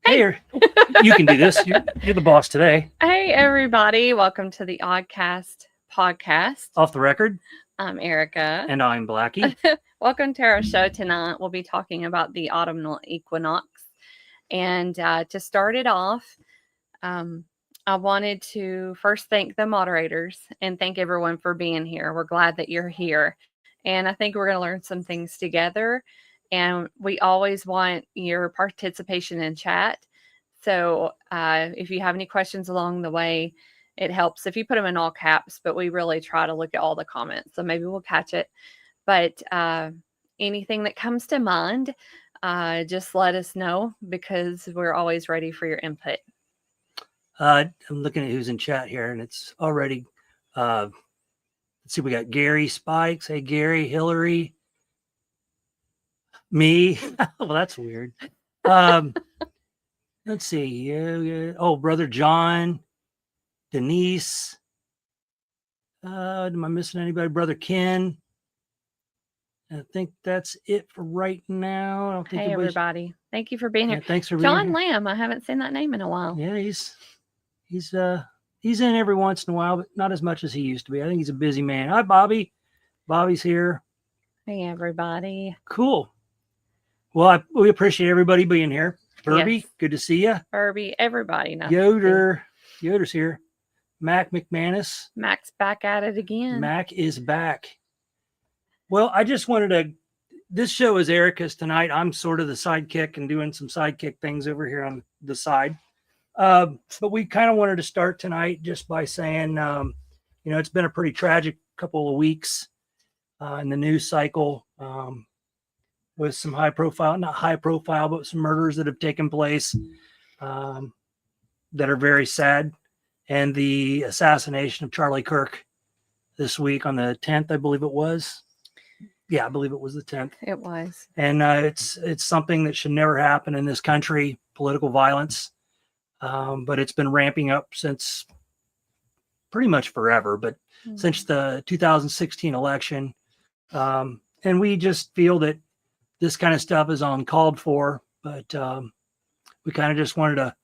Hey, you can do this. You're the boss today. Hey, everybody. Welcome to the Oddcast podcast. Off the record. I'm Erica. And I'm Blackie. Welcome to our show tonight. We'll be talking about the Autumnal Equinox. And to start it off, I wanted to first thank the moderators and thank everyone for being here. We're glad that you're here. And I think we're going to learn some things together. And we always want your participation in chat. So if you have any questions along the way, it helps if you put them in all caps, but we really try to look at all the comments. So maybe we'll catch it. But anything that comes to mind, just let us know because we're always ready for your input. I'm looking at who's in chat here, and it's already, let's see, we got Gary Spikes. Hey, Gary, Hillary, me. Well, that's weird. Let's see. Oh, Brother John, Denise. Am I missing anybody? Brother Ken. I think that's it for right now. I don't think hey, everybody. Thank you for being here. Thanks for being John here. Lamb. I haven't seen that name in a while. Yeah, he's in every once in a while, but not as much as he used to be. I think he's a busy man. Hi, Bobby. Bobby's here. Hey, everybody. Cool. Well, we appreciate everybody being here. Burby, Yes. Good to see you. Burby, everybody. Nice Yoder's here. Mac McManus. Mac's back at it again. Mac is back. Well, I just wanted to, this show is Erica's tonight. I'm sort of the sidekick and doing some sidekick things over here on the side. But we kind of wanted to start tonight just by saying, it's been a pretty tragic couple of weeks in the news cycle with some not high profile, but some murders that have taken place that are very sad. And the assassination of Charlie Kirk this week on the 10th, I believe it was. Yeah, I believe it was the 10th. It was. And it's something that should never happen in this country, political violence. But it's been ramping up since pretty much forever, but since the 2016 election. And we just feel that this kind of stuff is uncalled for, but we kind of just wanted to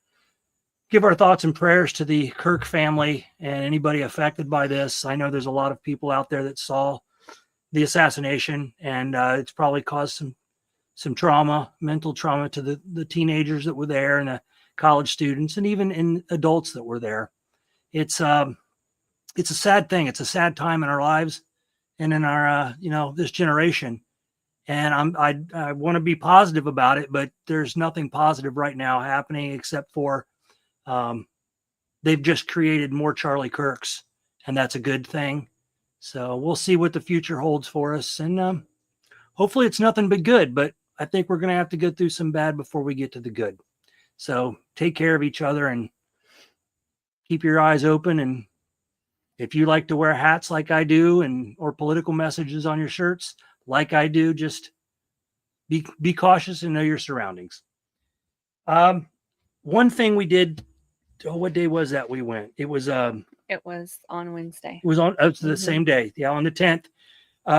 give our thoughts and prayers to the Kirk family and anybody affected by this. I know there's a lot of people out there that saw the assassination, and it's probably caused some trauma, mental trauma to the teenagers that were there and the college students and even in adults that were there. It's a sad thing. It's a sad time in our lives and in our, this generation. And I want to be positive about it, but there's nothing positive right now happening except for they've just created more Charlie Kirks, and that's a good thing. So we'll see what the future holds for us. And hopefully it's nothing but good, but I think we're going to have to go through some bad before we get to the good. So take care of each other and keep your eyes open. And if you like to wear hats like I do or political messages on your shirts like I do, just be cautious and know your surroundings. One thing we did, what day was that we went? It was on Wednesday. It was the same day. Yeah, on the 10th.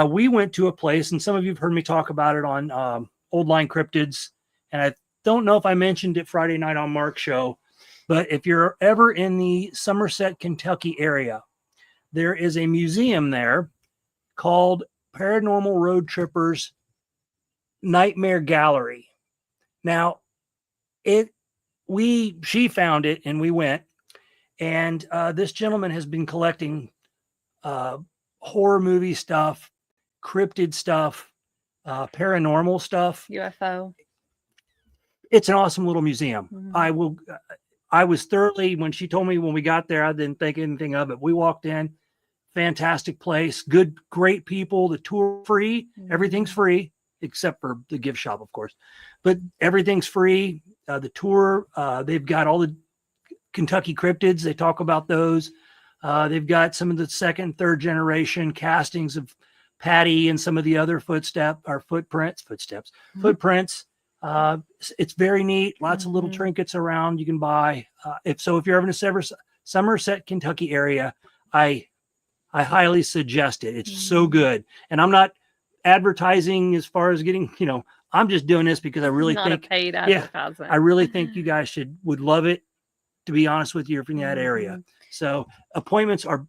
We went to a place, and some of you have heard me talk about it on Old Line Cryptids. And I don't know if I mentioned it Friday night on Mark's show, but if you're ever in the Somerset, Kentucky area, there is a museum there called Paranormal Road Trippers Nightmare Gallery. Now, she found it and we went, and this gentleman has been collecting horror movie stuff, cryptid stuff, paranormal stuff, UFO. It's an awesome little museum. Mm-hmm. I was thoroughly, when she told me when we got there, I didn't think anything of it. We walked in, fantastic place, great people, the tour free, everything's free, except for the gift shop, of course, but everything's free. The tour, they've got all the Kentucky cryptids. They talk about those. They've got some of the second, third generation castings of Patty and some of the other footprints. It's very neat. Lots of little trinkets around you can buy. If you're ever in a Somerset, Kentucky area, I highly suggest it. It's so good. And I'm not advertising as far as getting, I'm just doing this because I really Not think, a paid yeah, advertisement. I really think you guys would love it. To be honest with you, if you're in that area, Mhm. so appointments are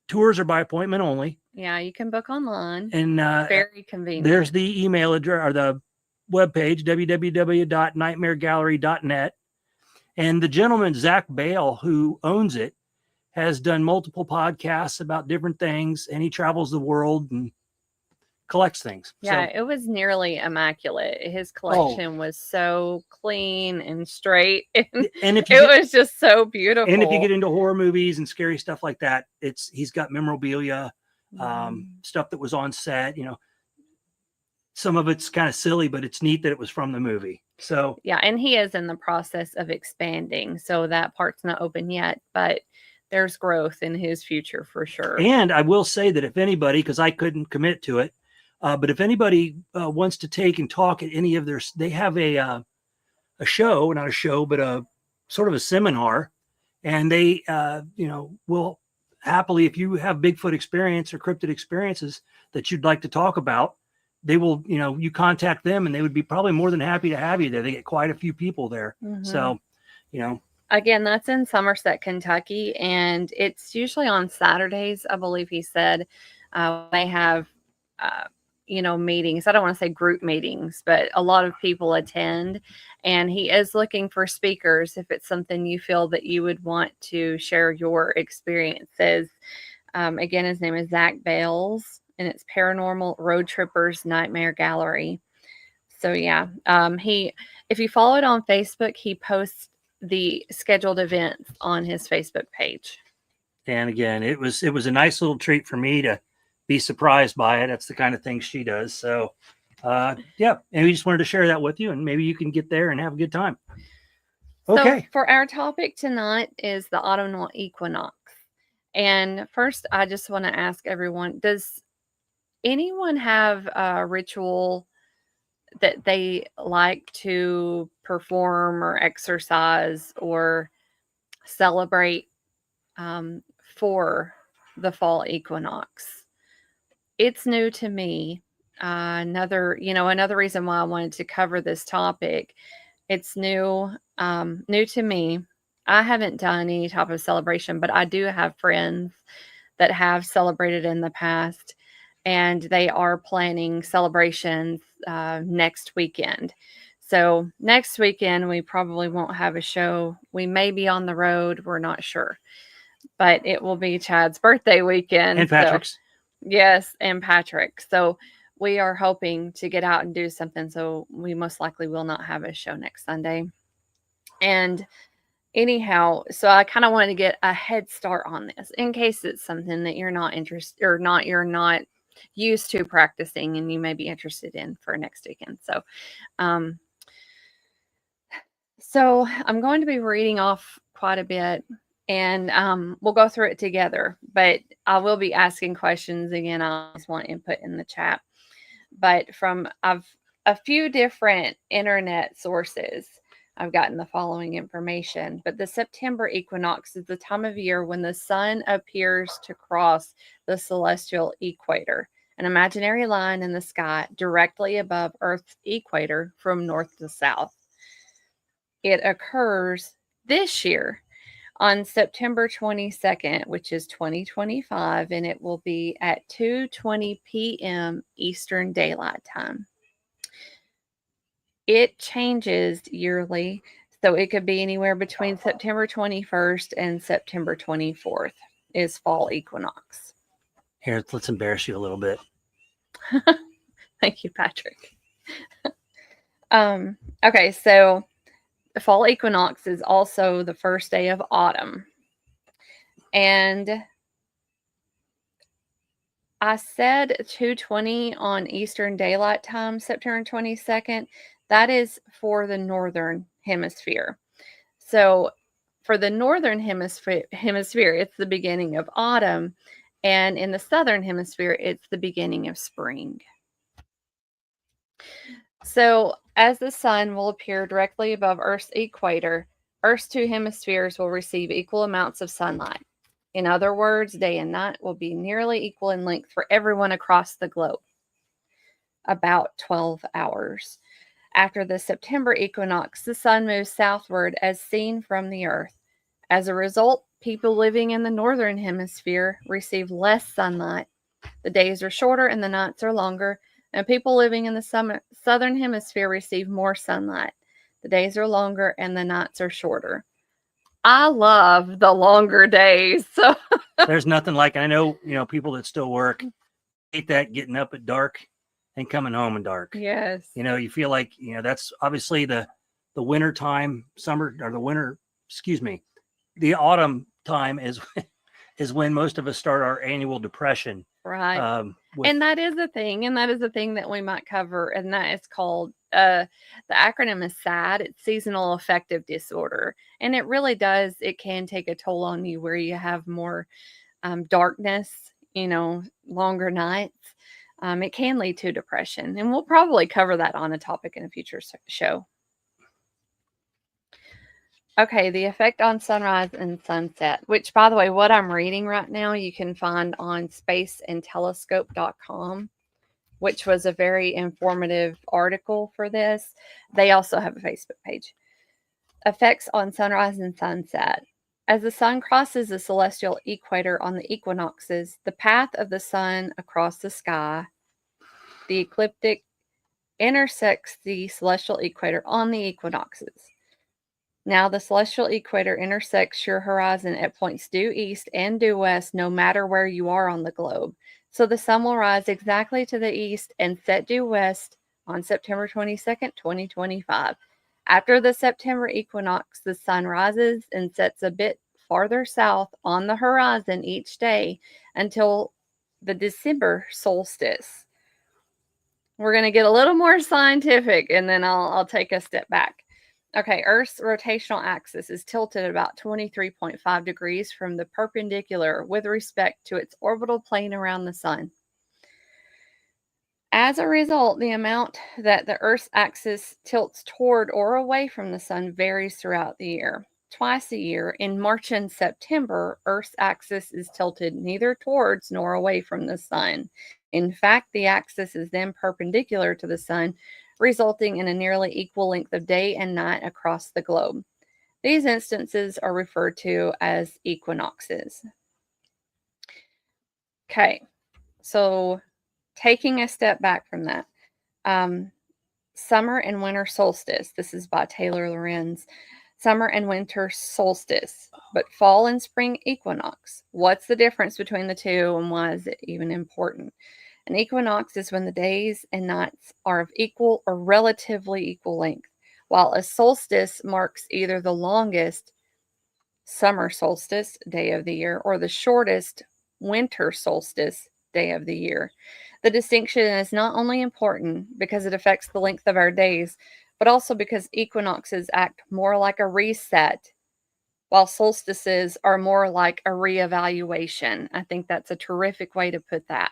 tours are by appointment only, Yeah, you can book online. and Very convenient. there's the email address or the webpage www.nightmaregallery.net, and the gentleman Zach Bale, who owns it, has done multiple podcasts about different things, and he travels the world and collects things. Yeah, So, it was nearly immaculate. His oh, collection was so clean and straight, and and if it was just so beautiful. and if you get into horror movies and scary stuff like that, he's got memorabilia, stuff that was on set. You know, some of it's kind of silly, but it's neat that it was from the movie. So yeah, and he is in the process of expanding, so that part's not open yet, but there's growth in his future for sure. And I will say that if anybody, because I couldn't commit to it, but if anybody wants to take and talk at any of they have a show, not a show, but a sort of a seminar, and they, will happily, if you have Bigfoot experience or cryptid experiences that you'd like to talk about, they will, you contact them, and they would be probably more than happy to have you there. They get quite a few people there. Mhm. So, Again, that's in Somerset, Kentucky, and it's usually on Saturdays, I believe he said. They have, meetings. I don't want to say group meetings, but a lot of people attend, and he is looking for speakers if it's something you feel that you would want to share your experiences. Again, his name is Zach Bales, and it's Paranormal Road Trippers Nightmare Gallery. So yeah, if you follow it on Facebook, he posts the scheduled events on his Facebook page. And again, it was a nice little treat for me to be surprised by it. That's the kind of thing she does. So, yeah, and we just wanted to share that with you, and maybe you can get there and have a good time. Okay. So for our topic tonight is the autumnal equinox. And first, I just want to ask everyone, does anyone have a ritual that they like to perform or exercise or celebrate for the fall equinox? It's new to me. Another reason why I wanted to cover this topic. It's new to me. I haven't done any type of celebration, but I do have friends that have celebrated in the past, and they are planning celebrations next weekend. So next weekend, we probably won't have a show. We may be on the road. We're not sure. But it will be Chad's birthday weekend. And Patrick's. So, yes, and Patrick. So we are hoping to get out and do something. So we most likely will not have a show next Sunday. And anyhow, so I kind of wanted to get a head start on this in case it's something that you're not interested or not, you're not used to practicing and you may be interested in for next weekend. So, so I'm going to be reading off quite a bit, and we'll go through it together, but I will be asking questions again. I always want input in the chat, but from a few different internet sources, I've gotten the following information. But the September equinox is the time of year when the sun appears to cross the celestial equator, an imaginary line in the sky directly above Earth's equator from north to south. It occurs this year on September 22nd, which is 2025, and it will be at 2:20 p.m. Eastern Daylight Time. It changes yearly, so it could be anywhere between September 21st and September 24th is fall equinox. Here, let's embarrass you a little bit. Thank you, Patrick. Okay, so the fall equinox is also the first day of autumn. And I said 2:20 on Eastern Daylight Time, September 22nd. That is for the northern hemisphere. So for the northern hemisphere, it's the beginning of autumn, and in the southern hemisphere, it's the beginning of spring. So as the sun will appear directly above Earth's equator, Earth's two hemispheres will receive equal amounts of sunlight. In other words, day and night will be nearly equal in length for everyone across the globe. about 12 hours. After the September equinox, the sun moves southward as seen from the earth. As a result, people living in the northern hemisphere receive less sunlight. The days are shorter and the nights are longer, and people living in the southern hemisphere receive more sunlight. The days are longer and the nights are shorter. I love the longer days. So There's nothing like, I know, people that still work hate that getting up at dark and coming home in dark. yes. You feel like, that's obviously the winter time, the autumn time is when most of us start our annual depression. Right. With, and that is a thing. And that is a thing that we might cover. And that is called, the acronym is SAD. It's seasonal affective disorder. And it really does, it can take a toll on you where you have more darkness, longer nights. It can lead to depression. And we'll probably cover that on a topic in a future show. Okay, the effect on sunrise and sunset, which, by the way, what I'm reading right now, you can find on spaceandtelescope.com, which was a very informative article for this. They also have a Facebook page. Effects on sunrise and sunset. As the sun crosses the celestial equator on the equinoxes, the path of the sun across the sky, the ecliptic, intersects the celestial equator on the equinoxes. Now, the celestial equator intersects your horizon at points due east and due west, no matter where you are on the globe. So the sun will rise exactly to the east and set due west on September 22nd, 2025. After the September equinox, the sun rises and sets a bit farther south on the horizon each day until the December solstice. We're going to get a little more scientific, and then I'll take a step back. Okay, Earth's rotational axis is tilted about 23.5 degrees from the perpendicular with respect to its orbital plane around the sun. As a result, the amount that the Earth's axis tilts toward or away from the sun varies throughout the year. Twice a year, in March and September, Earth's axis is tilted neither towards nor away from the sun. In fact, the axis is then perpendicular to the sun, resulting in a nearly equal length of day and night across the globe. These instances are referred to as equinoxes. Okay, so taking a step back from that, summer and winter solstice. This is by Taylor Lorenz. Summer and winter solstice, but fall and spring equinox. What's the difference between the two, and why is it even important? An equinox is when the days and nights are of equal or relatively equal length, while a solstice marks either the longest summer solstice day of the year or the shortest winter solstice day of the year. The distinction is not only important because it affects the length of our days, but also because equinoxes act more like a reset, while solstices are more like a reevaluation. I think that's a terrific way to put that.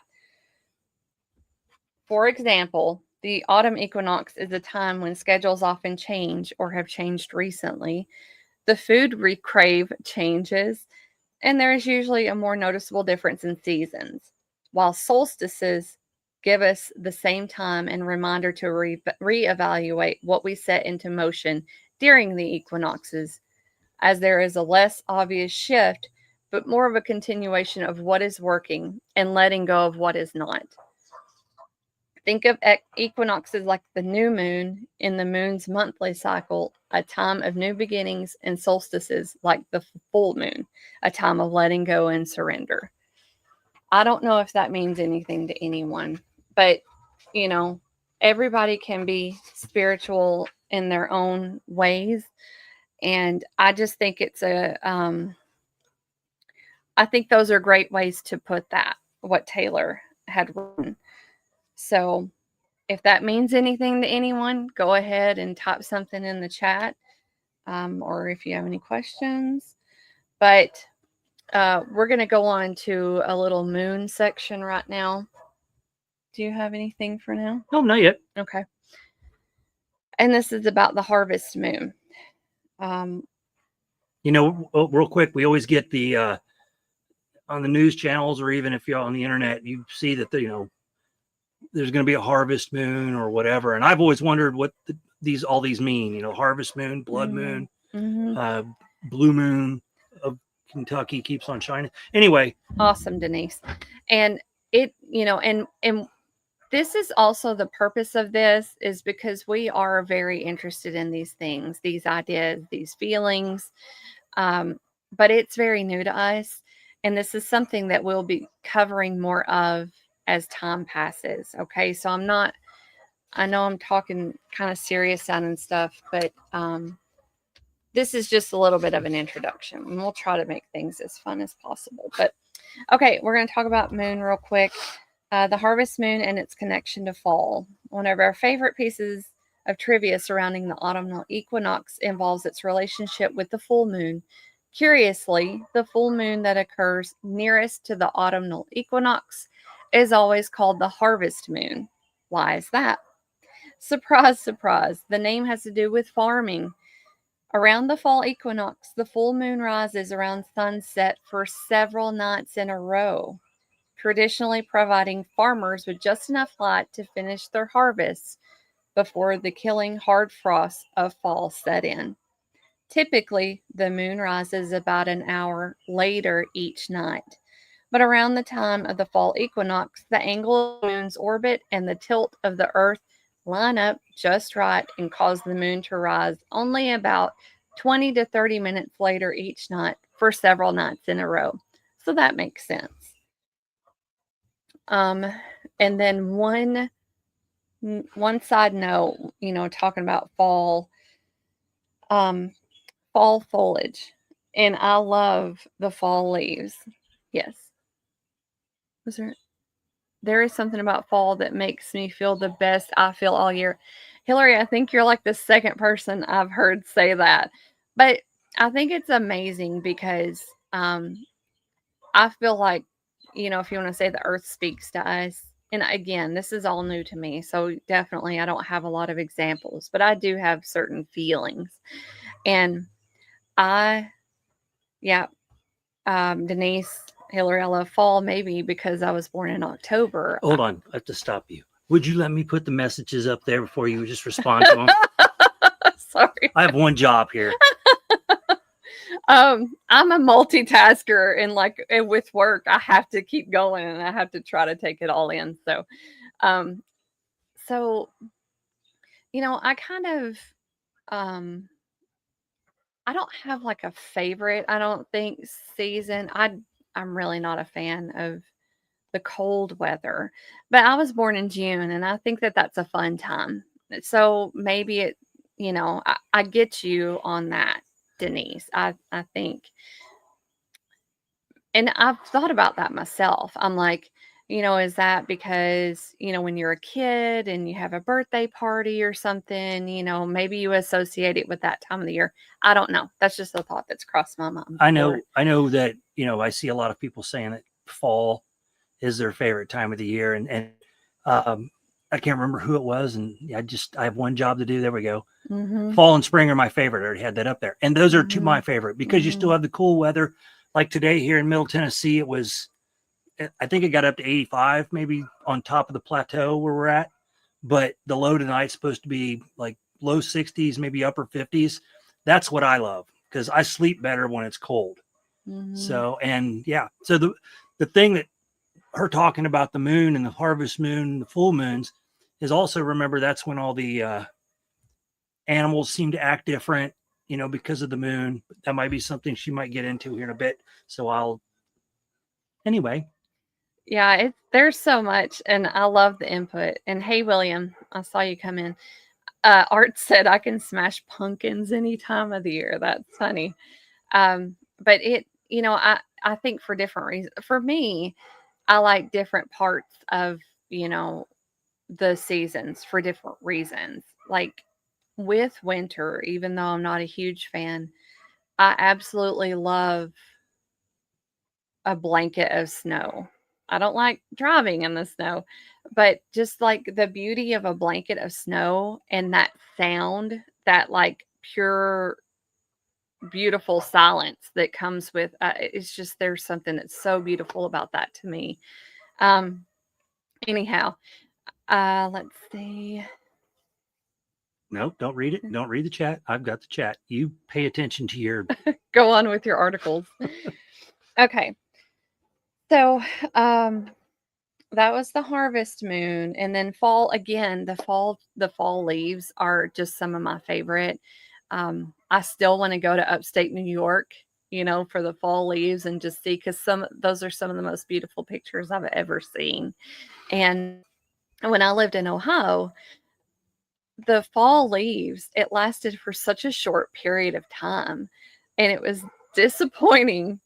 For example, the autumn equinox is a time when schedules often change or have changed recently. The food we crave changes, and there is usually a more noticeable difference in seasons, while solstices give us the same time and reminder to reevaluate what we set into motion during the equinoxes, as there is a less obvious shift, but more of a continuation of what is working and letting go of what is not. Think of equinoxes like the new moon in the moon's monthly cycle, a time of new beginnings, and solstices like the full moon, a time of letting go and surrender. I don't know if that means anything to anyone, but, everybody can be spiritual in their own ways. And I just think it's I think those are great ways to put that, what Taylor had written. So if that means anything to anyone, go ahead and type something in the chat, or if you have any questions. But we're going to go on to a little moon section right now. Do you have anything for now? No, not yet. Okay. And this is about the harvest moon. Real quick, we always get the on the news channels, or even if you're on the internet, you see that there's going to be a harvest moon or whatever. And I've always wondered what all these mean, you know, harvest moon, blood moon, blue moon of Kentucky keeps on shining. Anyway. Awesome, Denise. And it, you know, and this is also the purpose of this is because we are very interested in these things, these ideas, these feelings. But it's very new to us. And this is something that we'll be covering more of as time passes. Okay. So I know I'm talking kind of serious sounding stuff, but this is just a little bit of an introduction, and we'll try to make things as fun as possible. But okay, we're going to talk about moon real quick. The harvest moon and its connection to fall. One of our favorite pieces of trivia surrounding the autumnal equinox involves its relationship with the full moon. Curiously, the full moon that occurs nearest to the autumnal equinox is always called the harvest moon. Why is that? Surprise, surprise. The name has to do with farming. Around the fall equinox, the full moon rises around sunset for several nights in a row, traditionally providing farmers with just enough light to finish their harvests before the killing hard frosts of fall set in. Typically, the moon rises about an hour later each night. But around the time of the fall equinox, the angle of the moon's orbit and the tilt of the earth line up just right and cause the moon to rise only about 20 to 30 minutes later each night for several nights in a row. So that makes sense. And then one side note, you know, talking about fall foliage. And I love the fall leaves. Yes. There is something about fall that makes me feel the best I feel all year. Hillary, I think you're like the second person I've heard say that. But I think it's amazing because I feel like, you know, if you want to say the earth speaks to us, and again, this is all new to me. So definitely I don't have a lot of examples, but I do have certain feelings. And Denise, Hillary, I love fall maybe because I was born in October. Hold on. I have to stop you. Would you let me put the messages up there before you just respond to them? Sorry. I have one job here. I'm a multitasker, and like with work, I have to keep going and I have to try to take it all in. So, you know, I kind of, I don't have like a favorite, I don't think, season. I'm really not a fan of the cold weather, but I was born in June and I think that that's a fun time. So maybe it, you know, I get you on that, Denise. I think, and I've thought about that myself. I'm like, you know, is that because, you know, when you're a kid and you have a birthday party or something, you know, maybe you associate it with that time of the year. I don't know. That's just a thought that's crossed my mind. I know that, you know, I see a lot of people saying that fall is their favorite time of the year. And I can't remember who it was. And I have one job to do. There we go. Mm-hmm. Fall and spring are my favorite. I already had that up there. And those are two my favorite because you still have the cool weather. Like today here in Middle Tennessee, I think it got up to 85, maybe on top of the plateau where we're at. But the low tonight's supposed to be like low 60s, maybe upper 50s. That's what I love because I sleep better when it's cold. Mm-hmm. So, and yeah. So the thing that her talking about the moon and the harvest moon and the full moons is also, remember, that's when all the animals seem to act different, you know, because of the moon. That might be something she might get into here in a bit. So anyway. Yeah, there's so much, and I love the input. And hey, William, I saw you come in. Art said I can smash pumpkins any time of the year. That's funny. But it, you know, I think for different reasons. For me, I like different parts of, you know, the seasons for different reasons. Like with winter, even though I'm not a huge fan, I absolutely love a blanket of snow. I don't like driving in the snow, but just like the beauty of a blanket of snow and that sound, that like pure, beautiful silence that comes with it's just, there's something that's so beautiful about that to me. Anyhow, Let's see. Nope, don't read it. Don't read the chat. I've got the chat. You pay attention to your. Go on with your articles. Okay. So, that was the harvest moon, and then fall again. The fall leaves are just some of my favorite. I still want to go to upstate New York, for the fall leaves and just see, because those are some of the most beautiful pictures I've ever seen. And when I lived in Ohio, the fall leaves, it lasted for such a short period of time, and it was disappointing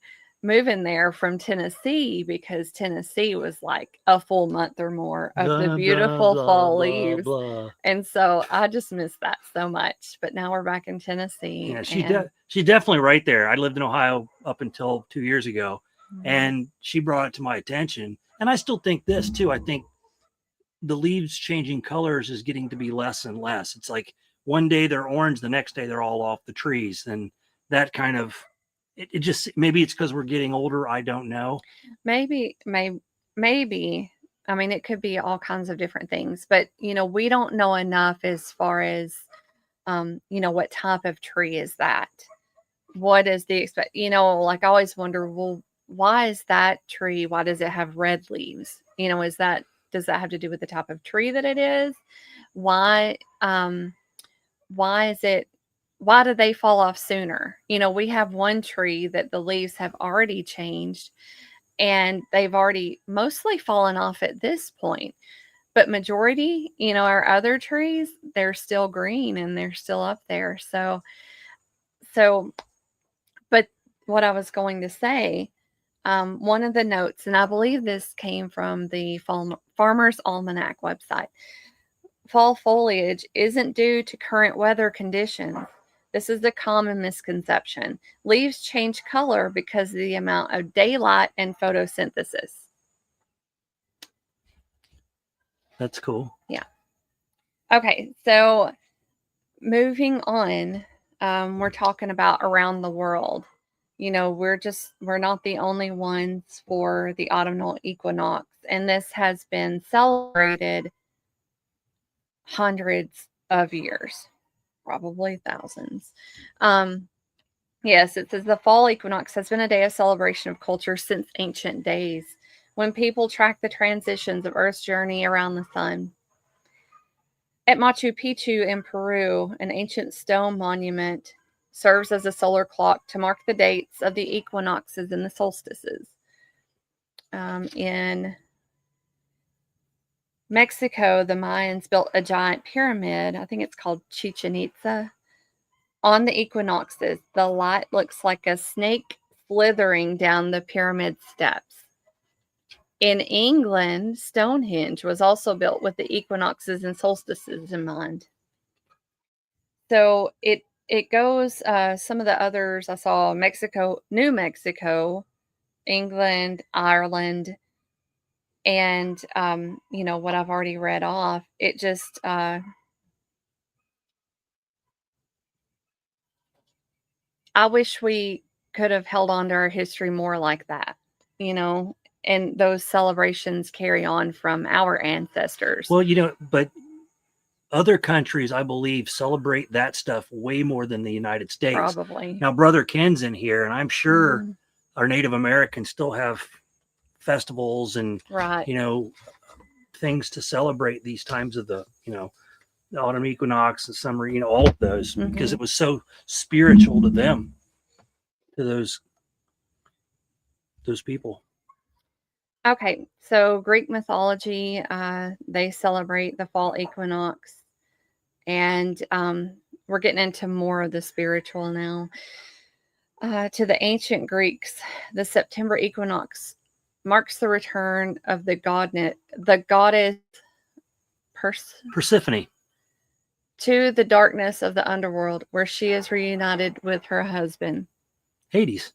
moving there from Tennessee, because Tennessee was like a full month or more of the Blah, beautiful blah, fall blah, leaves. blah. And so I just miss that so much. But now we're back in Tennessee. Yeah, and she's definitely right there. I lived in Ohio up until 2 years ago, and she brought it to my attention. And I still think this too. I think the leaves changing colors is getting to be less and less. It's like one day they're orange, the next day they're all off the trees, and that kind of it just, maybe it's because we're getting older. I don't know. maybe. I mean, it could be all kinds of different things, but we don't know enough as far as what type of tree is that? What is the like I always wonder, well, why is that tree? Why does it have red leaves? Does that have to do with the type of tree that it is? Why is it, why do they fall off sooner? We have one tree that the leaves have already changed, and they've already mostly fallen off at this point. But majority, our other trees, they're still green and they're still up there. So, but what I was going to say, one of the notes, and I believe this came from the Farmer's Almanac website. Fall foliage isn't due to current weather conditions. This is a common misconception. Leaves change color because of the amount of daylight and photosynthesis. That's cool. Yeah. Okay, so moving on, we're talking about around the world. We're not the only ones for the autumnal equinox, and this has been celebrated hundreds of years, probably thousands. Yes, it says the fall equinox has been a day of celebration of culture since ancient days, when people track the transitions of Earth's journey around the sun. At Machu Picchu in Peru, an ancient stone monument serves as a solar clock to mark the dates of the equinoxes and the solstices. In Mexico, the Mayans built a giant pyramid, I think it's called Chichen Itza, on the equinoxes. The light looks like a snake slithering down the pyramid steps. In England, Stonehenge was also built with the equinoxes and solstices in mind. So it goes, some of the others I saw: Mexico, New Mexico, England, Ireland, and what I've already read off. It just I wish we could have held on to our history more like that, and those celebrations carry on from our ancestors. Well, but other countries, I believe, celebrate that stuff way more than the United States. Probably. Now, Brother Ken's in here, and I'm sure our Native Americans still have festivals and, right, things to celebrate these times of the autumn equinox and summer, all of those, because it was so spiritual to them, to those people. Okay, so Greek mythology, they celebrate the fall equinox, and we're getting into more of the spiritual now. To the ancient Greeks, the September equinox marks the return of the goddess Persephone to the darkness of the underworld, where she is reunited with her husband, Hades.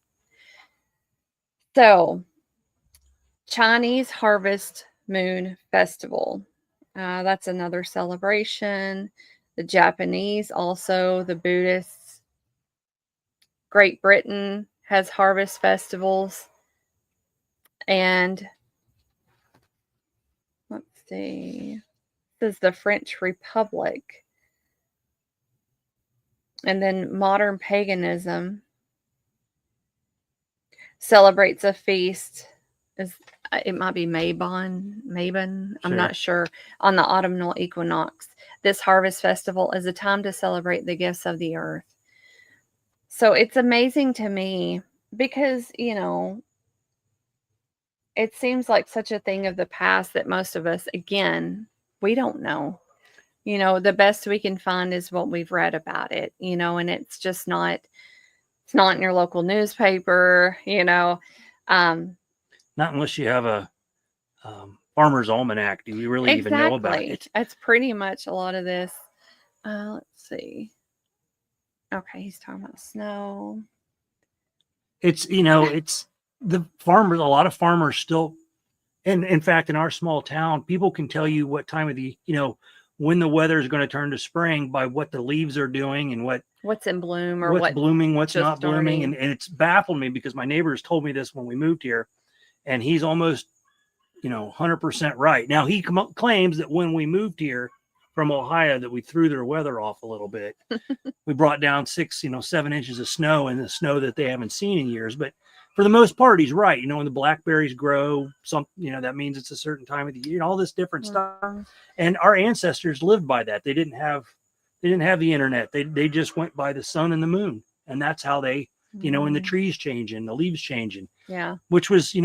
So, Chinese Harvest Moon Festival. That's another celebration. The Japanese also, the Buddhists. Great Britain has harvest festivals. And let's see. This is the French Republic. And then modern paganism celebrates a feast. It might be Mabon, I'm Sure. not sure, on the autumnal equinox. This harvest festival is a time to celebrate the gifts of the earth. So it's amazing to me because, it seems like such a thing of the past that most of us, again, we don't know. The best we can find is what we've read about it, and it's just not in your local newspaper, Not unless you have a farmer's almanac. Do you really even know about exactly. it? It's pretty much a lot of this. Let's see. Okay, he's talking about snow. It's the farmers. A lot of farmers still, and in fact, in our small town, people can tell you what time of the when the weather is going to turn to spring by what the leaves are doing and what's in bloom or what's blooming, what's just not blooming, starting. and it's baffled me because my neighbors told me this when we moved here, and he's almost 100% right. Now he claims that when we moved here from Ohio that we threw their weather off a little bit. We brought down 7 inches of snow, and the snow that they haven't seen in years. But for the most part, he's right. When the blackberries grow, that means it's a certain time of the year, all this different stuff. And our ancestors lived by that. They didn't have the internet. They just went by the sun and the moon, and that's how they, and the trees changing, the leaves changing. Yeah. Which was,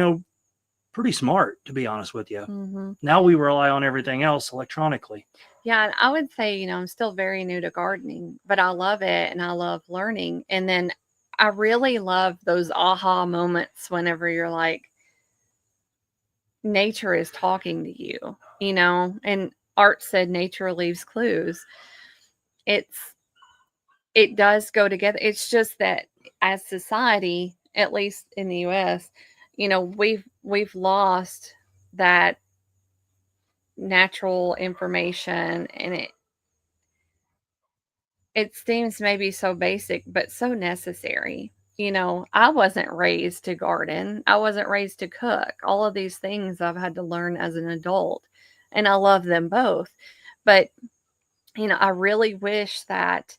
pretty smart, to be honest with you. Mm-hmm. Now we rely on everything else electronically. Yeah, and I would say, I'm still very new to gardening, but I love it and I love learning. And then I really love those aha moments whenever you're like, nature is talking to you, and Art said nature leaves clues. It does go together. It's just that as society, at least in the US, we've lost that natural information, and it seems maybe so basic but so necessary. I wasn't raised to garden. I wasn't raised to cook. All of these things I've had to learn as an adult, and I love them both. But I really wish that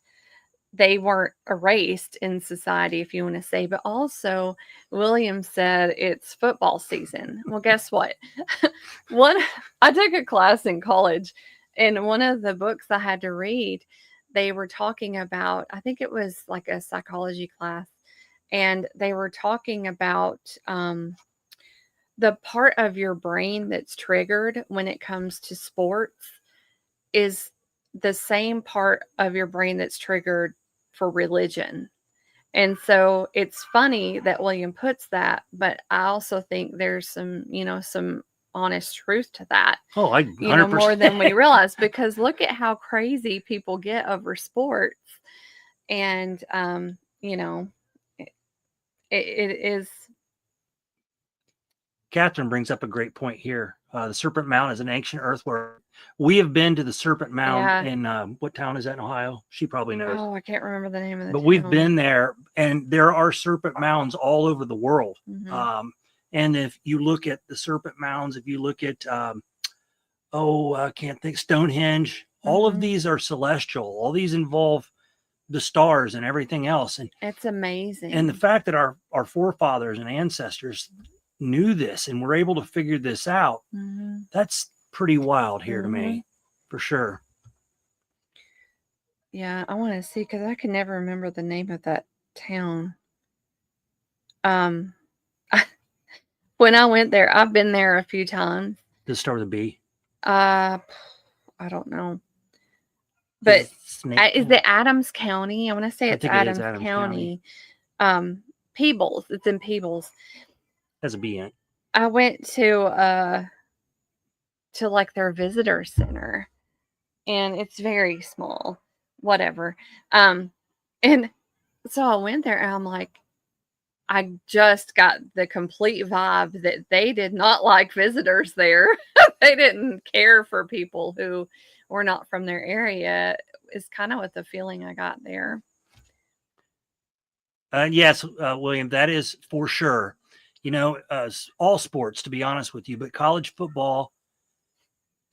they weren't erased in society, if you want to say. But also, William said it's football season. Well, guess what? I took a class in college, and one of the books I had to read, they were talking about, I think it was like a psychology class, and they were talking about the part of your brain that's triggered when it comes to sports is the same part of your brain that's triggered for religion. And so it's funny that William puts that, but I also think there's some honest truth to that. Oh, 100%. More than we realize, because look at how crazy people get over sports. And, it is. Catherine brings up a great point here. The Serpent Mound is an ancient earthwork. We have been to the Serpent Mound in what town is that in Ohio? She probably knows. Oh, I can't remember the name of the But town. we've been there, and there are serpent mounds all over the world. Mm-hmm. And if you look at the serpent mounds, if you look at, I can't think, Stonehenge, all of these are celestial. All these involve the stars and everything else. And it's amazing. And the fact that our forefathers and ancestors knew this and were able to figure this out, that's pretty wild here to me, for sure. Yeah, I want to see, because I can never remember the name of that town. When I went there, I've been there a few times. Does it start with a B? I don't know. But is it Adams County? I want to say it's Adams County. Peebles. It's in Peebles. Has a B in it. I went to like their visitor center, and it's very small. Whatever. And so I went there, and I'm like, I just got the complete vibe that they did not like visitors there. They didn't care for people who were not from their area, is kind of what the feeling I got there. Yes, William, that is for sure. All sports, to be honest with you, but college football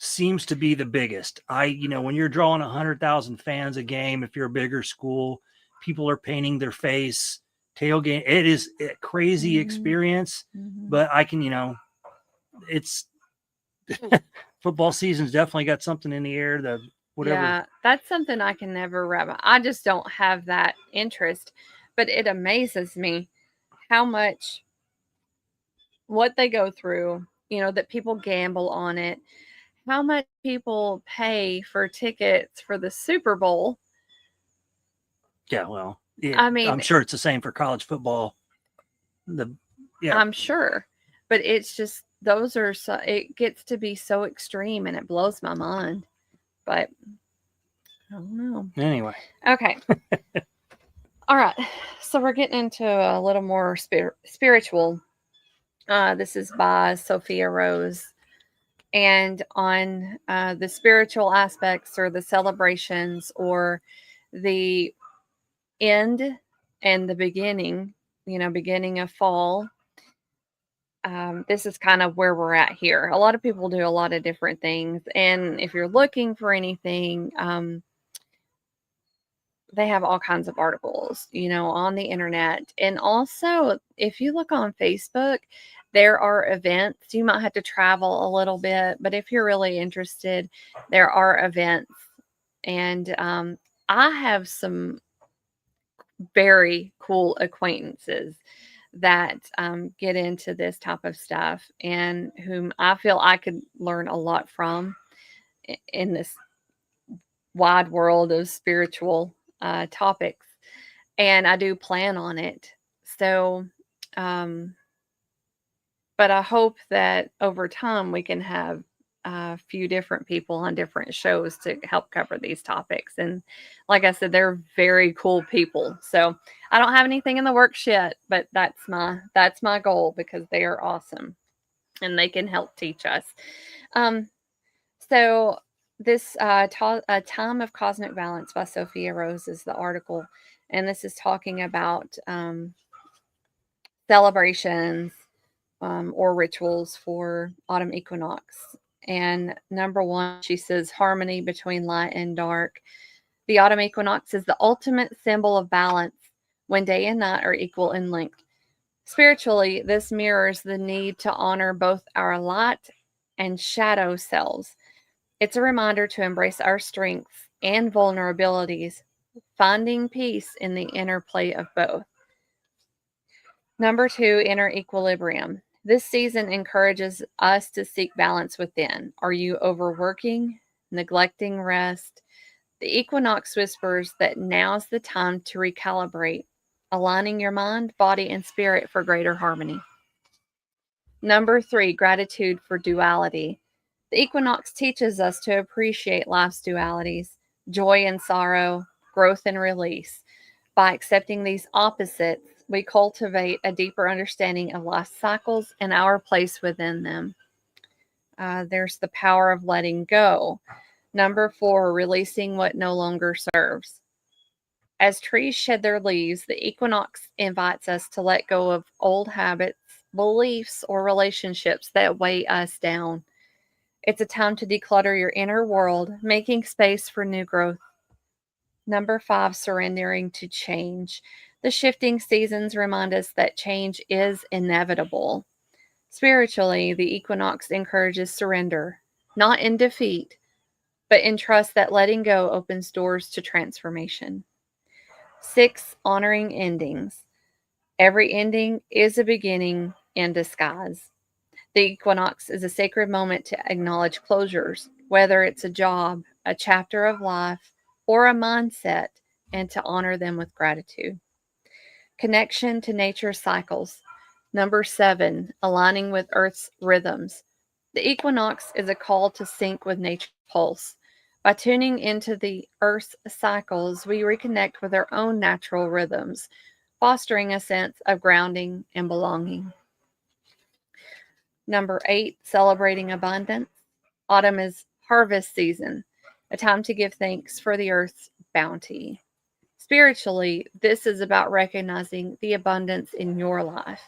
seems to be the biggest. When you're drawing 100,000 fans a game, if you're a bigger school, people are painting their face, tailgate. It is a crazy experience, but it's football season's definitely got something in the air. Whatever. Yeah, that's something I can never wrap. I just don't have that interest, but it amazes me how much what they go through, that people gamble on it, how much people pay for tickets for the Super Bowl. Yeah, well, I mean, I'm sure it's the same for college football. I'm sure, but it's just it gets to be so extreme, and it blows my mind. But I don't know. Anyway. Okay. All right. So we're getting into a little more spiritual. This is by Sophia Rose. And on the spiritual aspects or the celebrations or the end and the beginning, beginning of fall. This is kind of where we're at here. A lot of people do a lot of different things. And if you're looking for anything, they have all kinds of articles, on the internet. And also, if you look on Facebook, there are events. You might have to travel a little bit, but if you're really interested, there are events. And I have some very cool acquaintances that get into this type of stuff and whom I feel I could learn a lot from in this wide world of spiritual topics. And I do plan on it. So, but I hope that over time we can have a few different people on different shows to help cover these topics. And like I said, they're very cool people. So I don't have anything in the works yet, but that's my goal because they are awesome and they can help teach us. So this Time of Cosmic Balance by Sophia Rose is the article. And this is talking about celebrations or rituals for autumn equinox. And number one, she says harmony between light and dark. The autumn equinox is the ultimate symbol of balance when day and night are equal in length. Spiritually, this mirrors the need to honor both our light and shadow selves. It's a reminder to embrace our strengths and vulnerabilities, finding peace in the interplay of both. Number two, inner equilibrium. This season encourages us to seek balance within. Are you overworking, neglecting rest? The equinox whispers that now's the time to recalibrate, aligning your mind, body, and spirit for greater harmony. Number three, gratitude for duality. The equinox teaches us to appreciate life's dualities, joy and sorrow, growth and release. By accepting these opposites, we cultivate a deeper understanding of life's cycles and our place within them. There's the power of letting go. Number four, releasing what no longer serves. As trees shed their leaves, the equinox invites us to let go of old habits, beliefs, or relationships that weigh us down. It's a time to declutter your inner world, making space for new growth. Number five, surrendering to change. The shifting seasons remind us that change is inevitable. Spiritually, the equinox encourages surrender, not in defeat, but in trust that letting go opens doors to transformation. Six, honoring endings. Every ending is a beginning in disguise. The equinox is a sacred moment to acknowledge closures, whether it's a job, a chapter of life, or a mindset, and to honor them with gratitude. Connection to nature's cycles. Number seven, aligning with Earth's rhythms. The equinox is a call to sync with nature's pulse. By tuning into the Earth's cycles, we reconnect with our own natural rhythms, fostering a sense of grounding and belonging. Number eight, celebrating abundance. Autumn is harvest season, a time to give thanks for the earth's bounty. Spiritually, this is about recognizing the abundance in your life,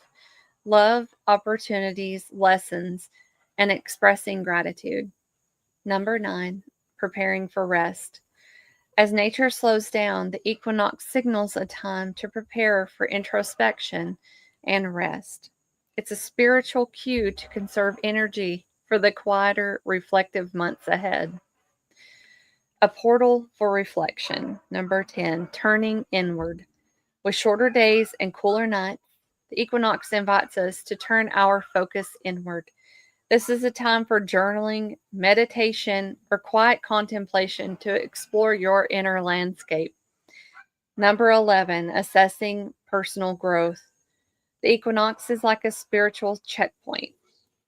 love, opportunities, lessons, and expressing gratitude. Number 9, preparing for rest. As nature slows down, the equinox signals a time to prepare for introspection and rest. It's a spiritual cue to conserve energy for the quieter, reflective months ahead. A portal for reflection. Number 10, turning inward. With shorter days and cooler nights, the equinox invites us to turn our focus inward. This is a time for journaling, meditation, or quiet contemplation to explore your inner landscape. Number 11, assessing personal growth. The equinox is like a spiritual checkpoint.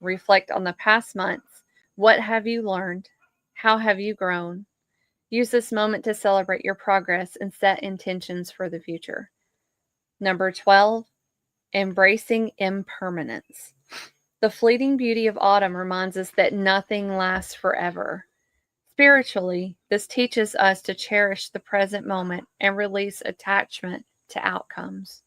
Reflect on the past months. What have you learned? How have you grown? Use this moment to celebrate your progress and set intentions for the future. Number 12, embracing impermanence. The fleeting beauty of autumn reminds us that nothing lasts forever. Spiritually, this teaches us to cherish the present moment and release attachment to outcomes.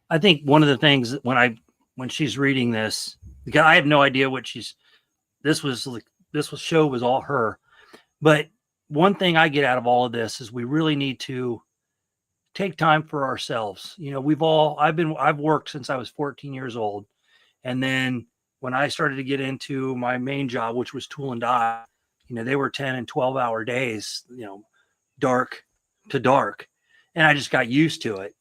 I think one of the things that when she's reading this, because I have no idea what this was show was all her, but one thing I get out of all of this is we really need to take time for ourselves. I've worked since I was 14 years old. And then when I started to get into my main job, which was tool and die, they were 10 and 12-hour days, dark to dark. And I just got used to it.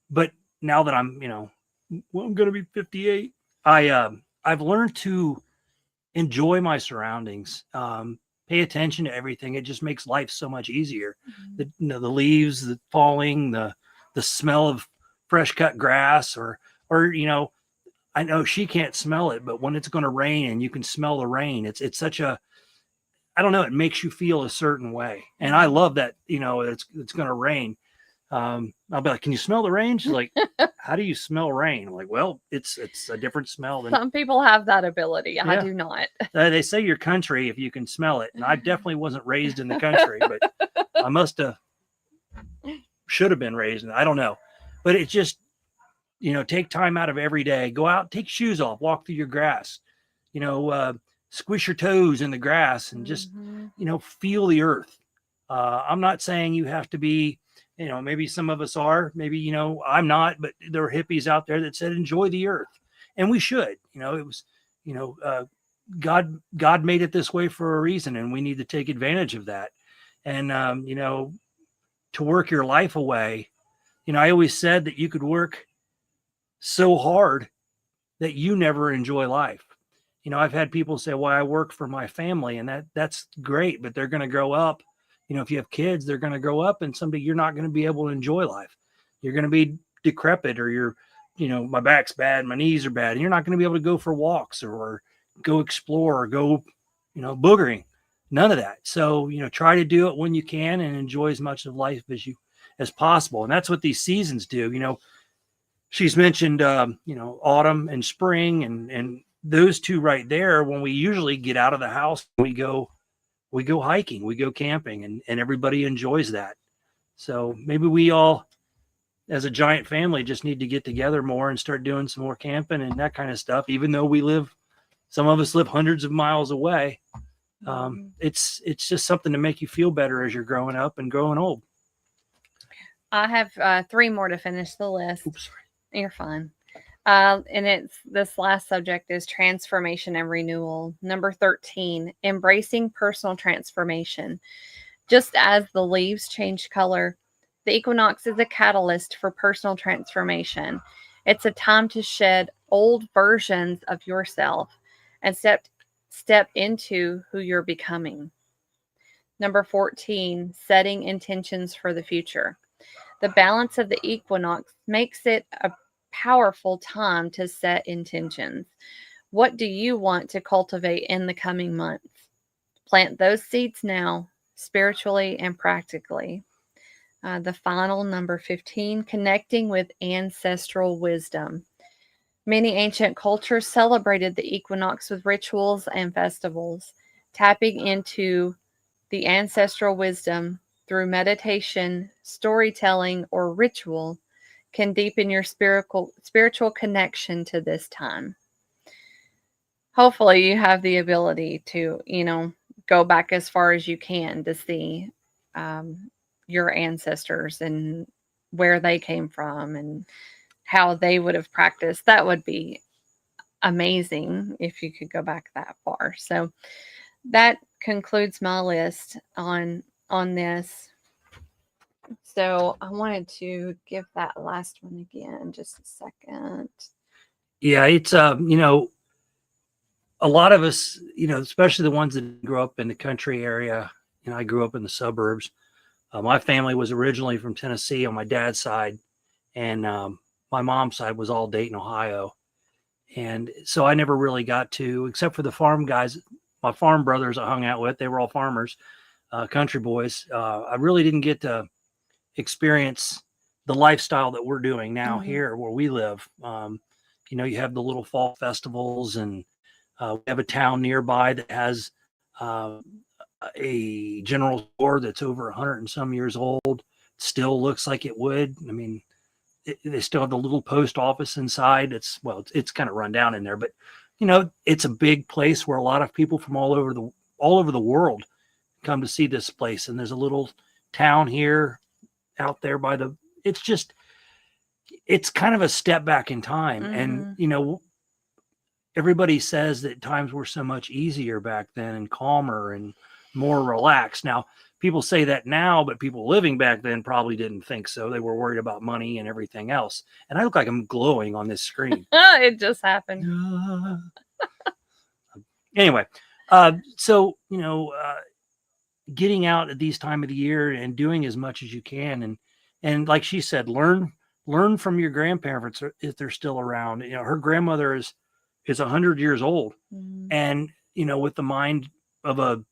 But now that I'm going to be 58, I've learned to enjoy my surroundings, pay attention to everything. It just makes life so much easier. Mm-hmm. The leaves, the falling, the smell of fresh cut grass, or I know she can't smell it, but when it's going to rain and you can smell the rain, it's such a, I don't know, it makes you feel a certain way. And I love that, it's going to rain. I'll be like, can you smell the rain? She's like, how do you smell rain? I'm like, well, it's a different smell than some people have that ability. Yeah. I do not. They say your country if you can smell it. And I definitely wasn't raised in the country, but I should have been raised in it. I don't know. But it's just, take time out of every day, go out, take shoes off, walk through your grass, squish your toes in the grass and just, feel the earth. I'm not saying you have to be, maybe some of us are, maybe, I'm not, but there are hippies out there that said, enjoy the earth. And we should, it was, God made it this way for a reason, and we need to take advantage of that. And, to work your life away, I always said that you could work so hard that you never enjoy life. I've had people say, well, I work for my family, and that's great, but they're going to grow up. If you have kids, they're going to grow up and someday you're not going to be able to enjoy life. You're going to be decrepit, or you're, my back's bad, my knees are bad, and you're not going to be able to go for walks or go explore or go, boogering, none of that. So, try to do it when you can and enjoy as much of life as possible. And that's what these seasons do. She's mentioned, autumn and spring, and those two right there. When we usually get out of the house, we go hiking, we go camping, and everybody enjoys that. So maybe we all, as a giant family, just need to get together more and start doing some more camping and that kind of stuff. Even though some of us live hundreds of miles away, it's just something to make you feel better as you're growing up and growing old. I have 3 more to finish the list. Oops, sorry. You're fine. And this last subject is transformation and renewal. Number 13, embracing personal transformation. Just as the leaves change color, the equinox is a catalyst for personal transformation. It's a time to shed old versions of yourself and step into who you're becoming. Number 14, setting intentions for the future. The balance of the equinox makes it a powerful time to set intentions. What do you want to cultivate in the coming months? Plant those seeds now, spiritually and practically. The final, number 15, connecting with ancestral wisdom. Many ancient cultures celebrated the equinox with rituals and festivals. Tapping into the ancestral wisdom through meditation, storytelling, or ritual can deepen your spiritual connection to this time. hopefully you have the ability to, go back as far as you can to see your ancestors and where they came from and how they would have practiced. That would be amazing if you could go back that far. So that concludes my list on this. So I wanted to give that last one again, just a second. Yeah, it's a lot of us, especially the ones that grew up in the country area. I grew up in the suburbs. My family was originally from Tennessee on my dad's side, and my mom's side was all Dayton, Ohio. And so I never really got to, except for the farm guys, my farm brothers I hung out with. They were all farmers, country boys. I really didn't get to experience the lifestyle that we're doing now here where we live. You have the little fall festivals, and we have a town nearby that has a general store that's over 100 and some years old. Still looks like it would. I mean, they still have the little post office inside. It's kind of run down in there, but it's a big place where a lot of people from all over the world come to see this place. And there's a little town here out there it's kind of a step back in time. And everybody says that times were so much easier back then and calmer and more relaxed. Now, people say that now, but people living back then probably didn't think so. They were worried about money and everything else. And I look like I'm glowing on this screen. It just happened. Anyway, so, getting out at these time of the year and doing as much as you can. And like she said, learn from your grandparents if they're still around. Her grandmother is 100 years old, and, with the mind of a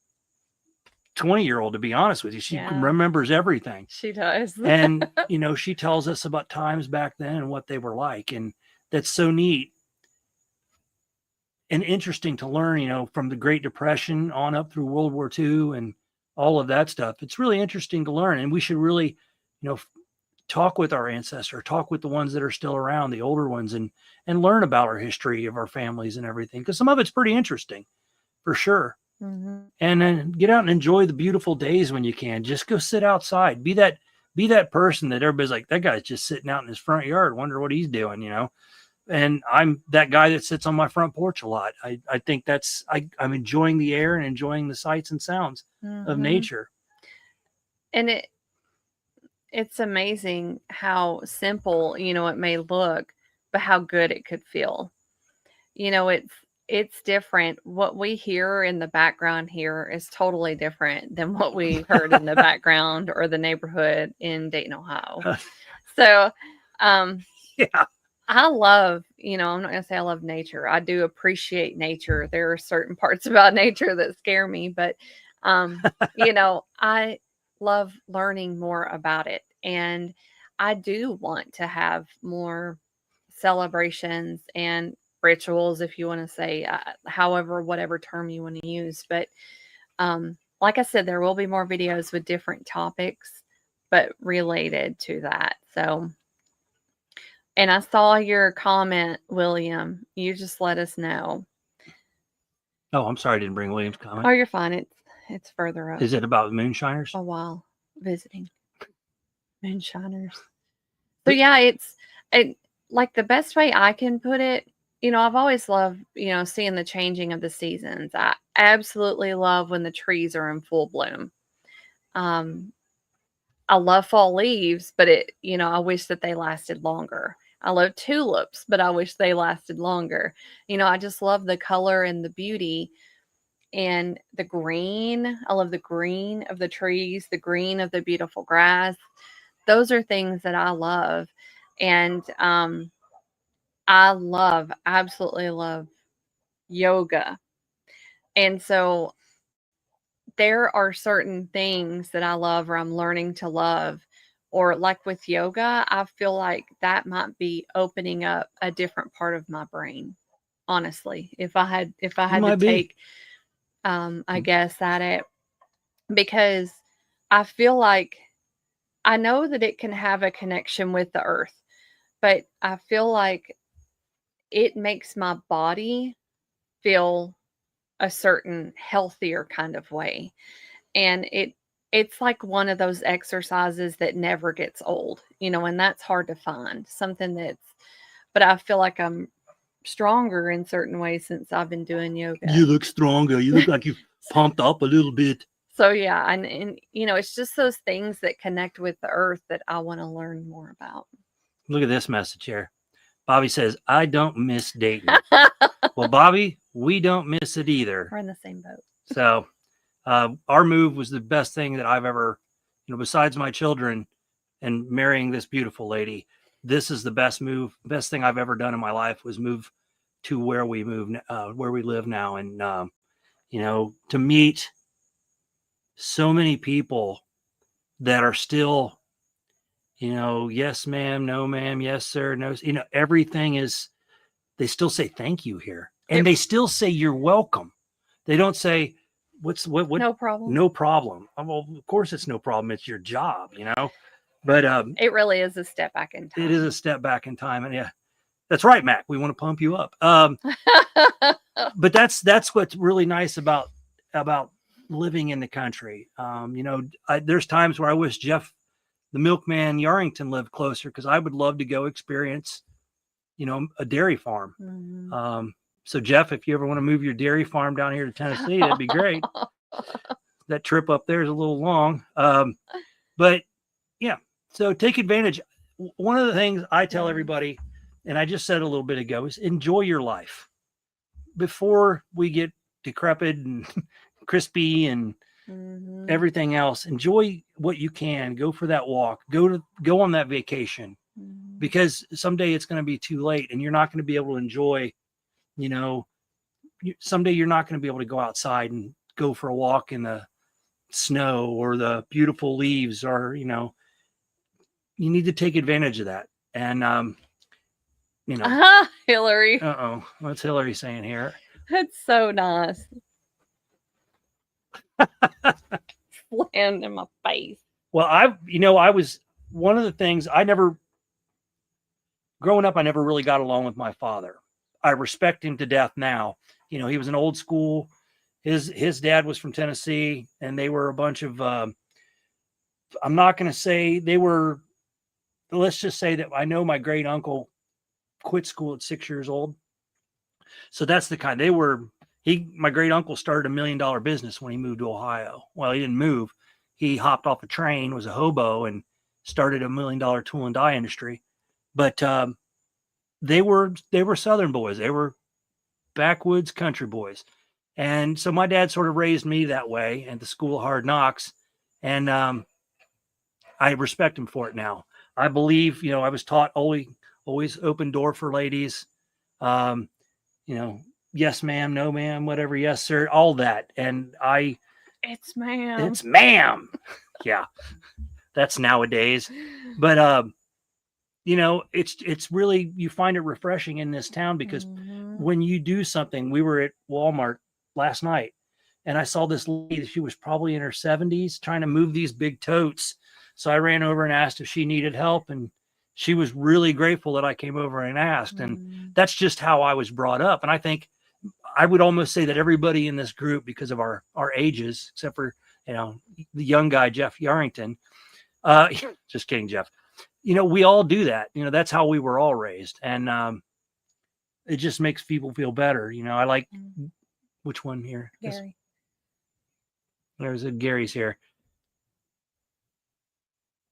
20-year-old, to be honest with you, she remembers everything. She does. And, she tells us about times back then and what they were like. And that's so neat and interesting to learn, from the Great Depression on up through World War II and all of that stuff. It's really interesting to learn. And we should really, talk with our ancestors, talk with the ones that are still around, the older ones, and learn about our history of our families and everything. Because some of it's pretty interesting, for sure. And then get out and enjoy the beautiful days when you can. Just go sit outside. Be that person that everybody's like, that guy's just sitting out in his front yard. Wonder what he's doing, And I'm that guy that sits on my front porch a lot. I think I'm enjoying the air and enjoying the sights and sounds of nature. And it's amazing how simple, it may look, but how good it could feel. It's different. What we hear in the background here is totally different than what we heard in the background or the neighborhood in Dayton, Ohio. So, yeah. I love, I'm not going to say I love nature. I do appreciate nature. There are certain parts about nature that scare me, but, I love learning more about it. And I do want to have more celebrations and rituals, if you want to say, whatever term you want to use. But like I said, there will be more videos with different topics, but related to that. So, and I saw your comment, William. You just let us know. Oh, I'm sorry I didn't bring William's comment. Oh, you're fine. It's further up. Is it about moonshiners? A while visiting moonshiners. So yeah, it's like the best way I can put it. I've always loved, seeing the changing of the seasons. I absolutely love when the trees are in full bloom. I love fall leaves, but I wish that they lasted longer. I love tulips, but I wish they lasted longer. I just love the color and the beauty and the green. I love the green of the trees, the green of the beautiful grass. Those are things that I love. And I absolutely love yoga. And so there are certain things that I love or I'm learning to love. Or like with yoga, I feel like that might be opening up a different part of my brain. Honestly, if I had to take, I guess at it, because I feel like I know that it can have a connection with the earth, but I feel like it makes my body feel a certain healthier kind of way. And it's like one of those exercises that never gets old, and that's hard to find. But I feel like I'm stronger in certain ways since I've been doing yoga. You look stronger. You look like you've pumped up a little bit. So yeah, and it's just those things that connect with the earth that I want to learn more about. Look at this message here. Bobby says, I don't miss dating. Well, Bobby, we don't miss it either. We're in the same boat. So our move was the best thing that I've ever, besides my children and marrying this beautiful lady, this is the best best thing I've ever done in my life was move to where we live now. And, to meet so many people that are still, yes, ma'am, no, ma'am, yes, sir, no, everything is, they still say thank you here. And they still say you're welcome. They don't say, what? No problem. No problem. Well, of course it's no problem. It's your job, But it really is a step back in time. It is a step back in time. And yeah, that's right, Mac. We want to pump you up. But that's what's really nice about living in the country. There's times where I wish Jeff, the milkman Yarrington, lived closer because I would love to go experience, a dairy farm. Mm-hmm. So Jeff, if you ever want to move your dairy farm down here to Tennessee, that'd be great. That trip up there is a little long. But yeah, so take advantage. One of the things I tell everybody, and I just said a little bit ago, is enjoy your life before we get decrepit and crispy and everything else. Enjoy what you can. Go for that walk. Go on that vacation, because someday it's going to be too late and you're not going to be able to enjoy, someday you're not going to be able to go outside and go for a walk in the snow or the beautiful leaves, or, you need to take advantage of that. And, Hillary. What's Hillary saying here? That's so nice. Slammed in my face. Well, I was one of the things growing up, I never really got along with my father. I respect him to death now. He was an old school. His dad was from Tennessee, and they were a bunch of, I'm not going to say they were, let's just say that I know my great uncle quit school at 6 years old. So that's the kind my great uncle started $1 million business when he moved to Ohio. Well, he didn't move. He hopped off a train, was a hobo, and started $1 million tool and die industry. But they were Southern boys. They were backwoods country boys. And so my dad sort of raised me that way at the School of Hard Knocks. And I respect him for it now. I believe, I was taught always open door for ladies. Yes, ma'am, no, ma'am, whatever. Yes, sir. All that. And it's ma'am. It's ma'am. Yeah. That's nowadays. But, it's really, you find it refreshing in this town because when you do something, we were at Walmart last night and I saw this lady, she was probably in her 70s trying to move these big totes. So I ran over and asked if she needed help, and she was really grateful that I came over and asked. And that's just how I was brought up. And I think I would almost say that everybody in this group, because of our ages, except for, the young guy, Jeff Yarrington, just kidding, Jeff, we all do that. That's how we were all raised. And it just makes people feel better. I like, which one here? Gary. There's Gary's here.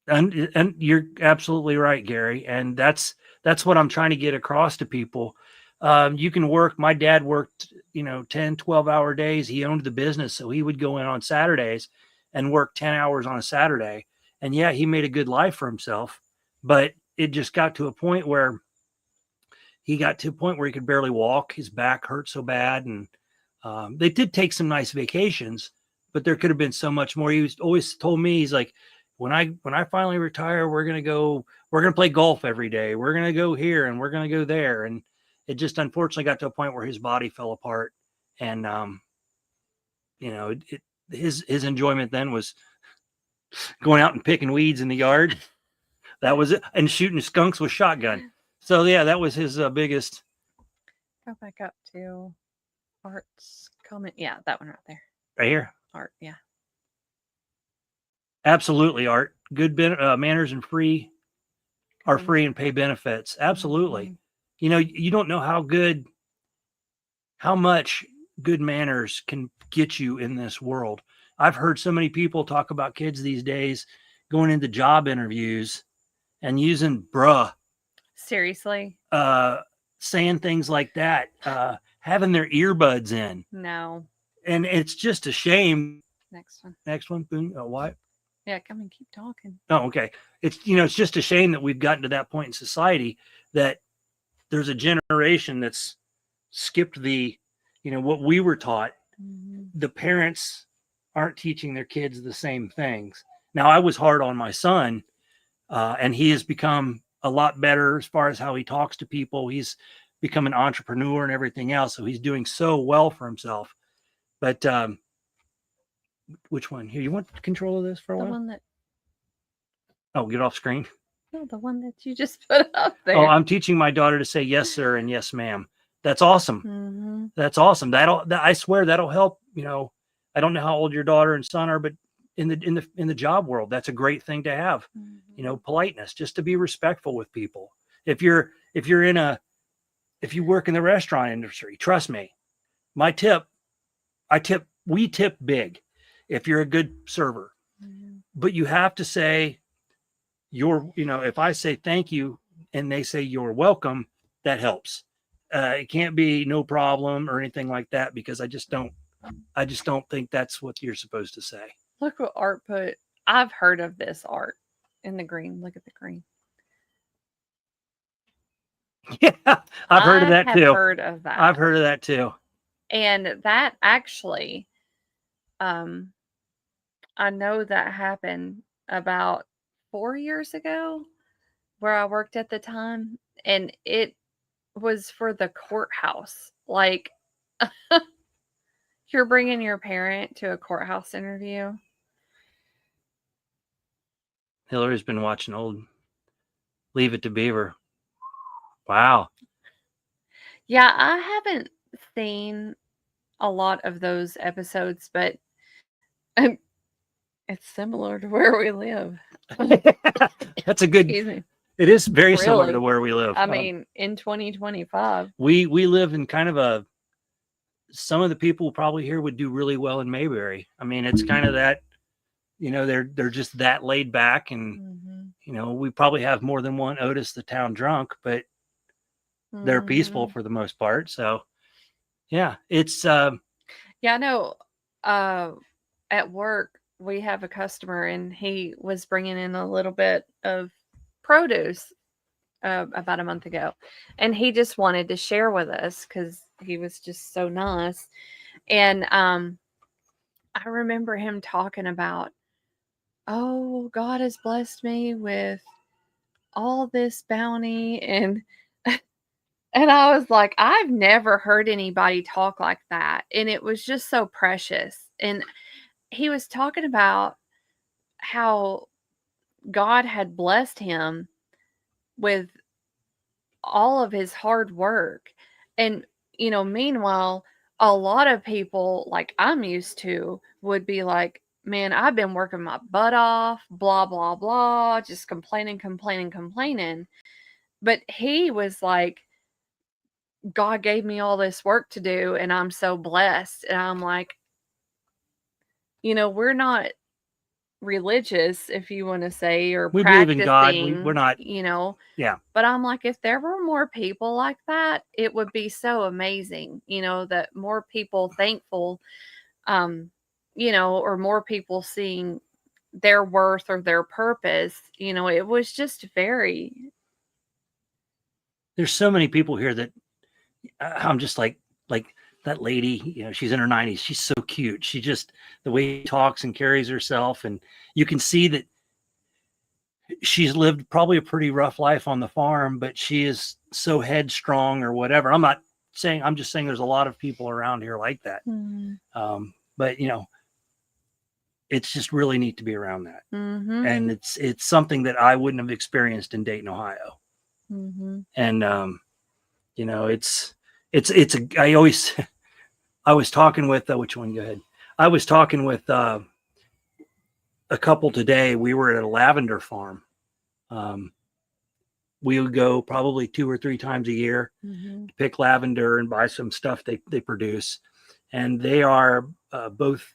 And you're absolutely right, Gary. And that's what I'm trying to get across to people. You can work. My dad worked, 10, 12-hour days. He owned the business. So he would go in on Saturdays and work 10 hours on a Saturday. And yeah, he made a good life for himself, but it just got to a point where he could barely walk. His back hurt so bad. And they did take some nice vacations, but there could have been so much more. He always told me, he's like, when I finally retire, we're going to play golf every day. We're going to go here and we're going to go there. And it just unfortunately got to a point where his body fell apart. And, his enjoyment then was going out and picking weeds in the yard. That was it. And shooting skunks with shotgun. So yeah, that was his biggest. Go back up to Art's comment. Yeah, that one right there. Right here. Art. Yeah. Absolutely, Art. Good manners and free are free and pay benefits. Absolutely. Mhm. You know, you don't know how much good manners can get you in this world. I've heard so many people talk about kids these days going into job interviews and using bruh, Seriously? saying things like that, having their earbuds in. No. And it's just a shame. Next one. Next one, boom. What? Yeah, come and keep talking. Oh, okay. It's, you know, it's just a shame that we've gotten to that point in society that there's a generation that's skipped the, you know, what we were taught. Mhm. The parents aren't teaching their kids the same things. Now, I was hard on my son, and he has become a lot better as far as how he talks to people. He's become an entrepreneur and everything else. So he's doing so well for himself. But which one? Here, you want control of this for a The while? one that, Oh, get off screen. no, the one that you just put up there. Oh, I'm teaching my daughter to say yes, sir, and yes, ma'am. That's awesome. Mhm. That's awesome. I swear that'll help. You know, I don't know how old your daughter and son are, but in the job world, that's a great thing to have. Mhm. You know, politeness, just to be respectful with people. If you work in the restaurant industry, trust me, we tip big if you're a good server. Mhm. But you have to say if I say thank you and they say you're welcome, that helps. It can't be no problem or anything like that, because I just don't think that's what you're supposed to say. Look what Art put. I've heard of this, Art, in the green. Look at the green. Yeah, I've heard of that have too. heard of that. I've heard of that too. And that actually, I know that happened about 4 years ago where I worked at the time, and it was for the courthouse. Like, you're bringing your parent to a courthouse interview. Hillary's been watching old Leave It to Beaver. Wow. Yeah, I haven't seen a lot of those episodes, but it's similar to where we live. That's a good. Excuse me. It is very similar Really? to where we live. I mean, in 2025. We live in kind of some of the people probably here would do really well in Mayberry. I mean, it's kind of that, you know, they're just that laid back, and Mhm. you know, we probably have more than one Otis the town drunk, but they're peaceful Mhm. for the most part. So yeah, it's Yeah, I know. At work, we have a customer, and he was bringing in a little bit of produce about a month ago, and he just wanted to share with us because he was just so nice. And I remember him talking about, oh, God has blessed me with all this bounty, and and I was like, I've never heard anybody talk like that, and it was just so precious. And he was talking about how God had blessed him with all of his hard work. And, meanwhile, a lot of people, like I'm used to, would be like, man, I've been working my butt off, blah, blah, blah, just complaining, complaining, complaining. But he was like, God gave me all this work to do, and I'm so blessed. And I'm like, we're not religious, if you want to say, or we believe in God. practicing, We're not. Yeah. But I'm like, if there were more people like that, it would be so amazing, that more people thankful, or more people seeing their worth or their purpose. It was just very. There's so many people here that I'm just like that lady, you know, she's in her 90s. She's so cute. She just, the way she talks and carries herself, and you can see that she's lived probably a pretty rough life on the farm, but she is so headstrong or whatever. I'm just saying there's a lot of people around here like that. But you know, it's just really neat to be around that. Mm-hmm. And it's something that I wouldn't have experienced in Dayton, Ohio. Mm-hmm. And, you know, I always, I was talking with which one? Go ahead. I was talking with a couple today. We were at a lavender farm. We would go probably 2 or 3 times a year Mm-hmm. to pick lavender and buy some stuff they produce. And they are both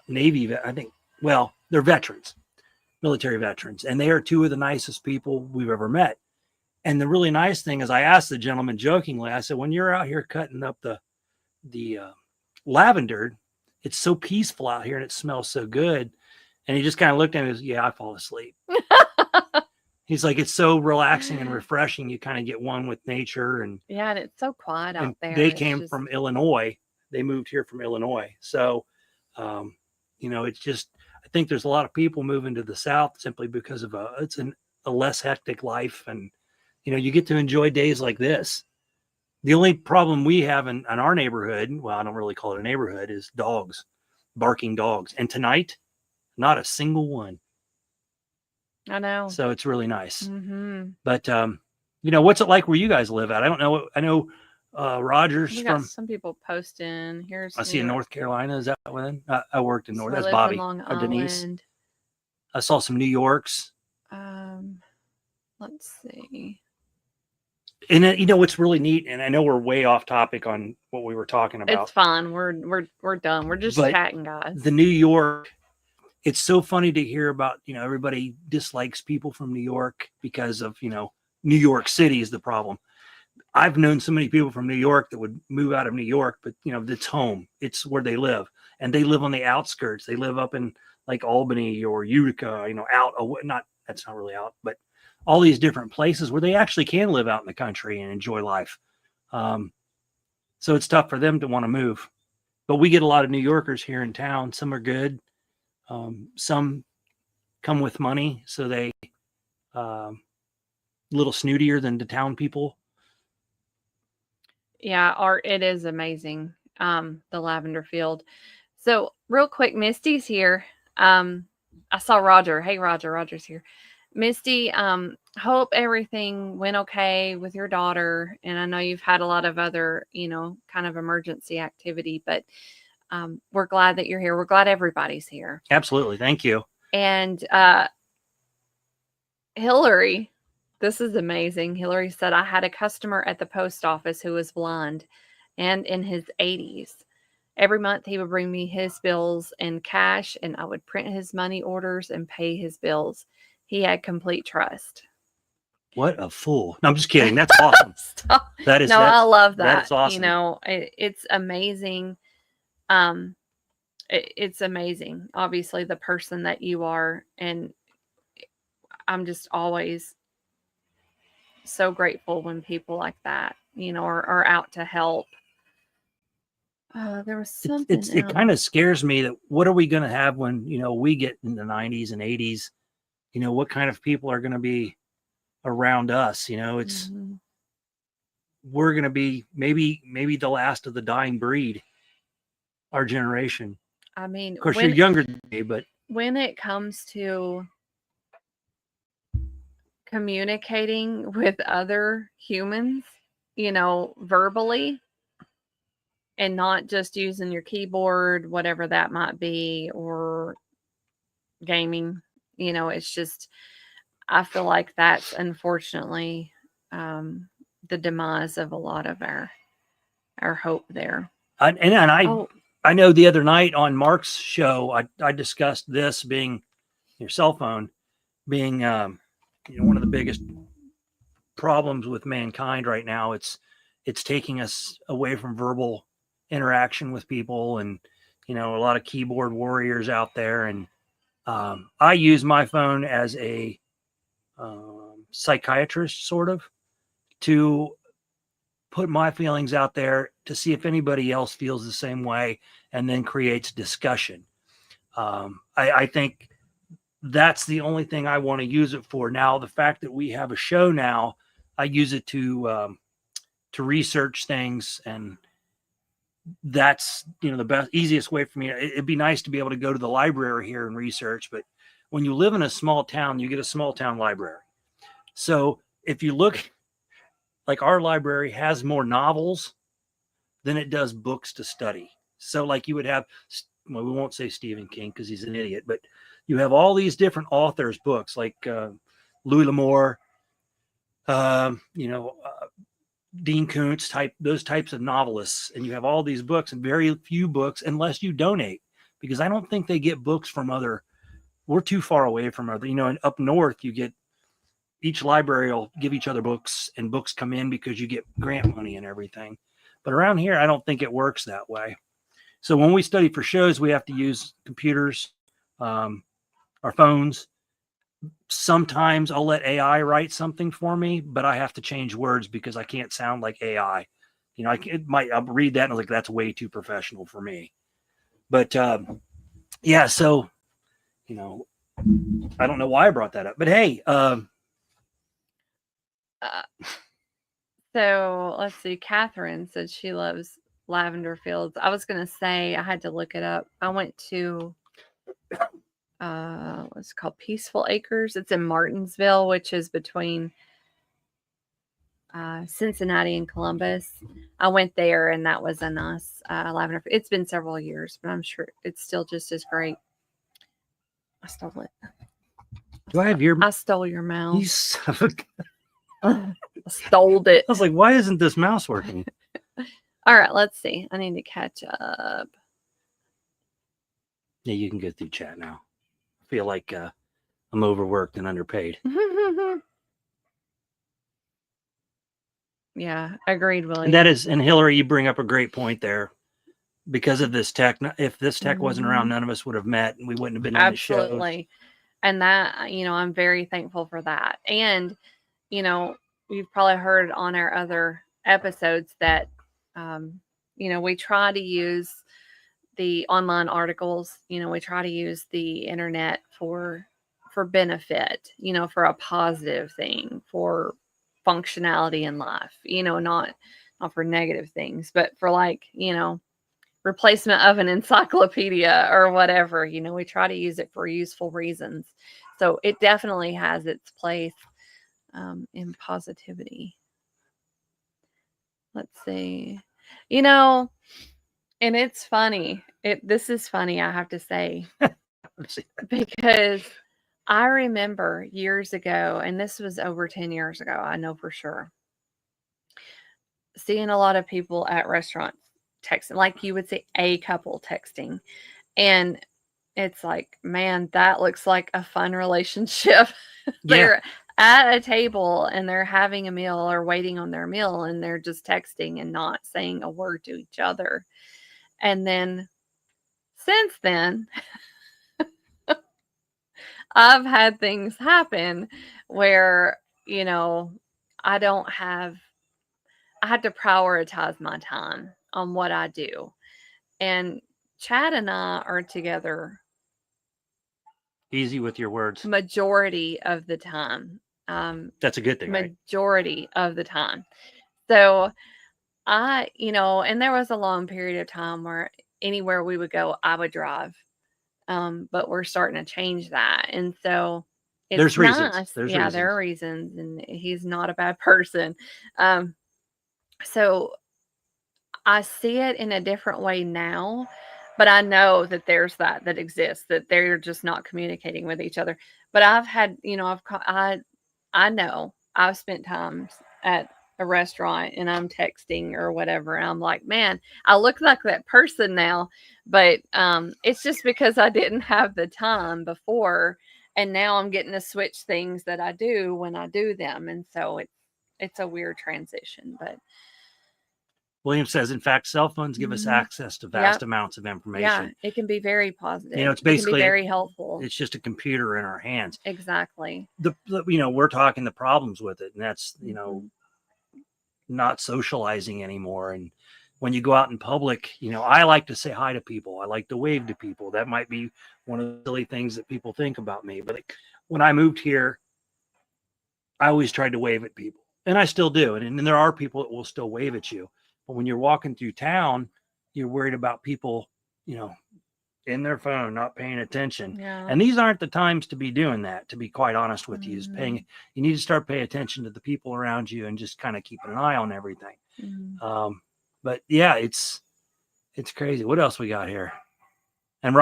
Navy, I think. Well, they're veterans, military veterans, and they are 2 of the nicest people we've ever met. And the really nice thing is, I asked the gentleman jokingly, I said, when you're out here cutting up the lavender, it's so peaceful out here and it smells so good. And he just kind of looked at me and goes, yeah, I fall asleep. He's like, it's so relaxing and refreshing. You kind of get one with nature. And Yeah, and it's so quiet and out there. they It's came just- from Illinois. They moved here from Illinois. So, it's just, I think there's a lot of people moving to the South simply because of a less hectic life. And, you get to enjoy days like this. The only problem we have in our neighborhood, well, I don't really call it a neighborhood, is dogs, barking dogs. And tonight, not a single one. I know. So it's really nice. Mm-hmm. But, what's it like where you guys live at? I don't know. I know Rogers We got from, some people posting. Here's I see in New York. North Carolina. Is that one? I worked in North. So That's lives Bobby in Long or Denise. Island. I saw some New Yorks. Let's see. And what's really neat, and I know we're way off topic on what we were talking about. It's fine. We're done. We're just But chatting, guys. The New York, it's so funny to hear about, everybody dislikes people from New York because of, New York City is the problem. I've known so many people from New York that would move out of New York, but it's home. It's where they live, and they live on the outskirts. They live up in like Albany or Utica, that's not really out, but all these different places where they actually can live out in the country and enjoy life. So it's tough for them to want to move, but we get a lot of New Yorkers here in town. Some are good. Some come with money, so they a little snootier than the town people. Yeah, it is amazing. The lavender field. So real quick, Misty's here. I saw Roger. Hey, Roger's here. Misty, hope everything went okay with your daughter. And I know you've had a lot of other, kind of emergency activity, but we're glad that you're here. We're glad everybody's here. Absolutely. Thank you. And Hillary, this is amazing. Hillary said, I had a customer at the post office who was blind and in his 80s. Every month he would bring me his bills in cash and I would print his money orders and pay his bills. He had complete trust. What a fool. No, I'm just kidding. That's awesome. I love that. That's awesome. It's amazing. It's amazing. Obviously the person that you are, and I'm just always so grateful when people like that, are out to help. There was something. It kind of scares me that what are we going to have when, we get in the 90s and 80s, what kind of people are going to be around us? It's, we're going to be maybe the last of the dying breed, our generation. I mean, of course, you're younger than me, but when it comes to communicating with other humans, verbally, and not just using your keyboard, whatever that might be, or gaming, it's just, I feel like that's unfortunately the demise of a lot of our hope there. I know the other night on Mark's show, I discussed this being your cell phone being, one of the biggest problems with mankind right now. It's taking us away from verbal interaction with people, and a lot of keyboard warriors out there. And I use my phone as a psychiatrist, sort of, to put my feelings out there to see if anybody else feels the same way, and then creates discussion. I think that's the only thing I want to use it for. Now, the fact that we have a show now, I use it to research things, and that's the best, easiest way for me. It'd be nice to be able to go to the library here and research, but when you live in a small town, you get a small town library. So if you look, like, our library has more novels than it does books to study. So like you would have, well, we won't say Stephen King because he's an idiot, but you have all these different authors' books like Louis L'Amour, Dean Koontz those types of novelists, and you have all these books and very few books unless you donate, because I don't think they get books from we're too far away from other, and up north you get, each library will give each other books, and books come in because you get grant money and everything. But around here, I don't think it works that way. So when we study for shows, we have to use computers, our phones. Sometimes I'll let AI write something for me, but I have to change words because I can't sound like AI. I'll read that and I'm like, that's way too professional for me. But yeah, so I don't know why I brought that up, but hey, so let's see. Catherine said she loves lavender fields. I was gonna say I had to look it up. I went to what's it called, Peaceful Acres. It's in Martinsville, which is between Cincinnati and Columbus. I went there, and that was a nice lavender. It's been several years, but I'm sure it's still just as great. I stole it. I stole your mouse. I stole it. I was like, why isn't this mouse working? All right, let's see. I need to catch up. Yeah, you can go through chat now. I feel like I'm overworked and underpaid. Yeah, agreed, Willie. And Hillary, you bring up a great point there. Because of this tech, if this tech wasn't around, none of us would have met, and we wouldn't have been on the show. Absolutely. And that, I'm very thankful for that. And, you've probably heard on our other episodes that, we try to use the online articles, we try to use the internet for benefit, for a positive thing, for functionality in life, not for negative things, but for replacement of an encyclopedia or whatever. We try to use it for useful reasons. So it definitely has its place in positivity. Let's see. And it's funny. This is funny, I have to say, because I remember years ago, and this was over 10 years ago, I know for sure, seeing a lot of people at restaurants texting, like you would see a couple texting, and it's like, man, that looks like a fun relationship. They're at a table and they're having a meal or waiting on their meal, and they're just texting and not saying a word to each other. And then since then, I've had things happen where, I had to prioritize my time on what I do. And Chad and I are together. Easy with your words. Majority of the time. That's a good thing, majority of the time. So and there was a long period of time where anywhere we would go, I would drive. But we're starting to change that. And so there's reasons. Nice. There are reasons, and he's not a bad person. So I see it in a different way now, but I know that there's that exists, that they're just not communicating with each other. But I've had, I know I've spent times at a restaurant and I'm texting or whatever, and I'm like, man, I look like that person now, but it's just because I didn't have the time before, and now I'm getting to switch things that I do when I do them, and so it's a weird transition. But William says, in fact, cell phones give us access to vast amounts of information. Yeah, it can be very positive. It's basically very helpful. It's just a computer in our hands. Exactly. We're talking the problems with it, and that's, not socializing anymore. And when you go out in public, I like to say hi to people. I like to wave to people. That might be one of the silly things that people think about me. But when I moved here, I always tried to wave at people, and I still do. And there are people that will still wave at you. But when you're walking through town, you're worried about people, in their phone, not paying attention. Yeah. And these aren't the times to be doing that, to be quite honest with you. You need to start paying attention to the people around you and just kind of keeping an eye on everything. But yeah, it's It's crazy. What else we got here? And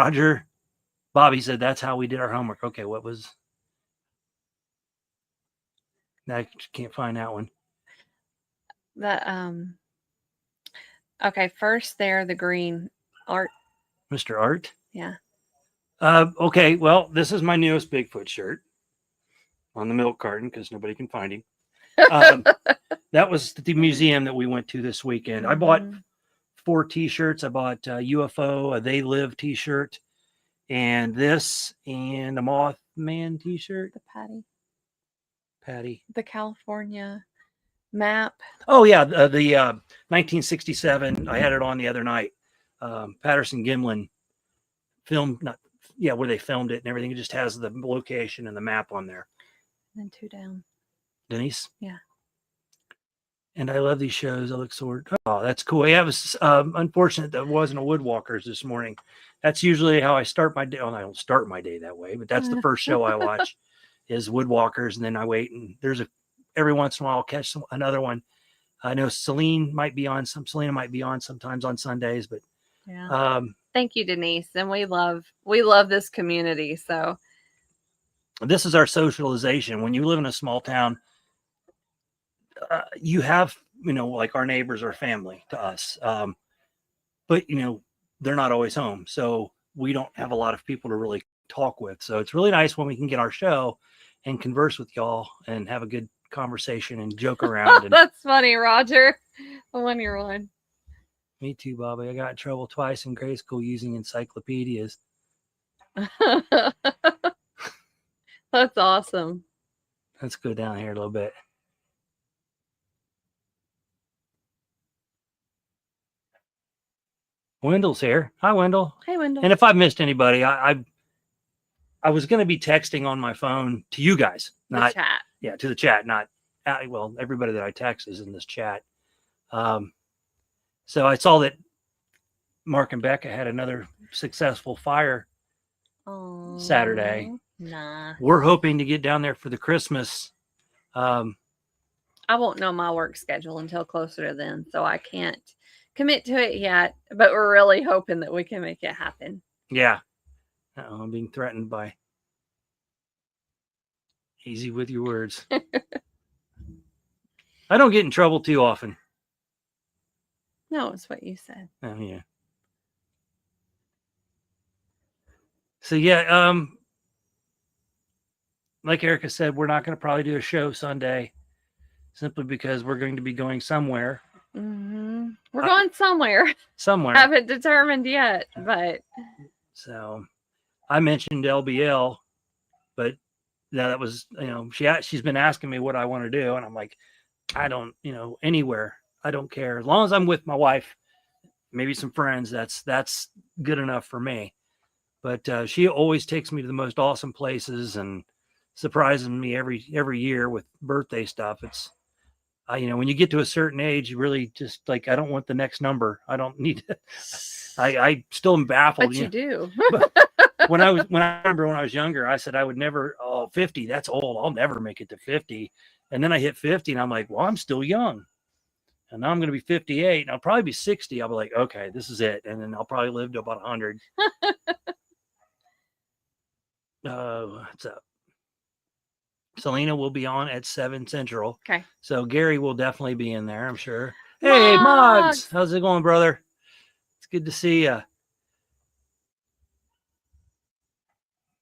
Bobby said that's how we did our homework. Okay, what was? I can't find that one. Okay, first there, the green art. Mr. Art. Yeah. Okay, well, this is my newest Bigfoot shirt on the milk carton because nobody can find him. That was the museum that we went to this weekend. I bought 4 T-shirts. I bought a UFO, a They Live T-shirt, and this, and a Mothman T-shirt. The Patty. The California map. Oh yeah, the 1967. I had it on the other night. Patterson Gimlin filmed, where they filmed it and everything. It just has the location and the map on there. And then 2 down. Denise. Yeah. And I love these shows. I look forward. Oh, that's cool. Yeah, it was unfortunate that it wasn't a Woodwalkers this morning. That's usually how I start my day. Well, I don't start my day that way, but that's the first show I watch is Woodwalkers, and then I wait. And every once in a while I'll catch another one. I know Selena might be on sometimes on Sundays, but yeah. Thank you, Denise. And we love this community. So this is our socialization. When you live in a small town, you have, like our neighbors are family to us. But they're not always home. So we don't have a lot of people to really talk with. So it's really nice when we can get our show and converse with y'all and have a good conversation and joke around. That's funny, Roger. The 1-year-old. Me too, Bobby. I got in trouble twice in grade school using encyclopedias. That's awesome. Let's go down here a little bit. Wendell's here. Hi, Wendell. Hey, Wendell. And if I've missed anybody, I was going to be texting on my phone to you guys, not chat. Yeah, to the chat, not everybody that I text is in this chat. So I saw that Mark and Becca had another successful fire Saturday. Nah. We're hoping to get down there for the Christmas. I won't know my work schedule until closer to then, so I can't commit to it yet, but we're really hoping that we can make it happen. Yeah. I'm being threatened by easy with your words. I don't get in trouble too often. No, it's what you said. Oh, yeah. So, yeah, like Erica said, we're not going to probably do a show Sunday simply because we're going to be going somewhere. Mm-hmm. We're going somewhere. Somewhere. Haven't determined yet, but. So, I mentioned LBL, but that was, she's been asking me what I want to do, and I'm like, I don't, anywhere. I don't care. As long as I'm with my wife, maybe some friends, that's good enough for me. But she always takes me to the most awesome places and surprises me every year with birthday stuff. It's, when you get to a certain age, you really just I don't want the next number. I don't need to. I still am baffled. But you do. when I remember when I was younger, I said I would never. 50, that's old. I'll never make it to 50. And then I hit 50, and I'm like, well, I'm still young. And now I'm going to be 58, and I'll probably be 60. I'll be like, okay, this is it. And then I'll probably live to about 100. What's up? Selena will be on at 7 Central. Okay. So Gary will definitely be in there, I'm sure. Hey, Moggs. How's it going, brother? It's good to see you.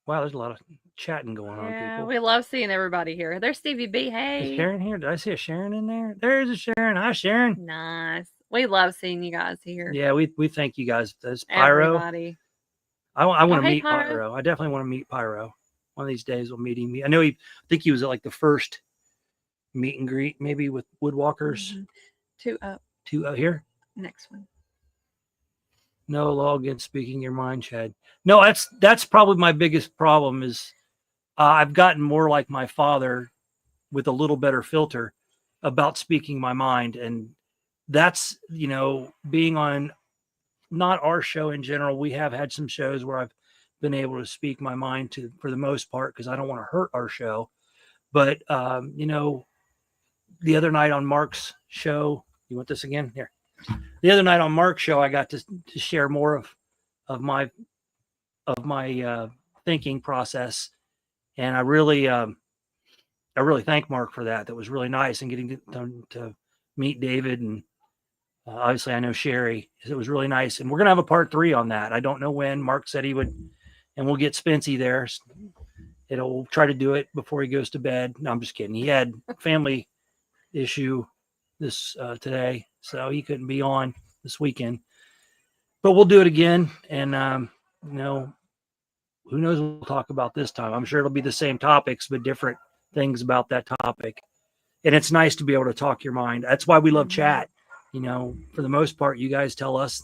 Wow, there's a lot of chatting going on, people. We love seeing everybody here. There's Stevie B. Hey. Is Sharon here? Did I see a Sharon in there? There's a Sharon. Hi, Sharon. Nice. We love seeing you guys here. Yeah, we thank you guys. There's Pyro. Everybody. I want to meet Pyro. I definitely want to meet Pyro. One of these days we'll meet him. I know I think he was at like the first meet and greet, maybe with Woodwalkers. Mm-hmm. 2 out here. Next one. No law against speaking your mind, Chad. No, that's probably my biggest problem is I've gotten more like my father with a little better filter about speaking my mind. And that's, being on not our show in general. We have had some shows where I've been able to speak my mind for the most part, because I don't want to hurt our show. But, the other night on Mark's show, you want this again? Here. the other night on Mark's show, I got to share more of my thinking process, and I really thank Mark for that. That was really nice, and getting to meet David, and obviously I know Sherry. It was really nice, and we're gonna have a part 3 on that. I don't know when. Mark said he would, and we'll get Spency there. We'll try to do it before he goes to bed. No, I'm just kidding. He had a family issue this today, so he couldn't be on this weekend. But we'll do it again, and who knows what we'll talk about this time. I'm sure it'll be the same topics, but different things about that topic. And it's nice to be able to talk your mind. That's why we love chat. For the most part, you guys tell us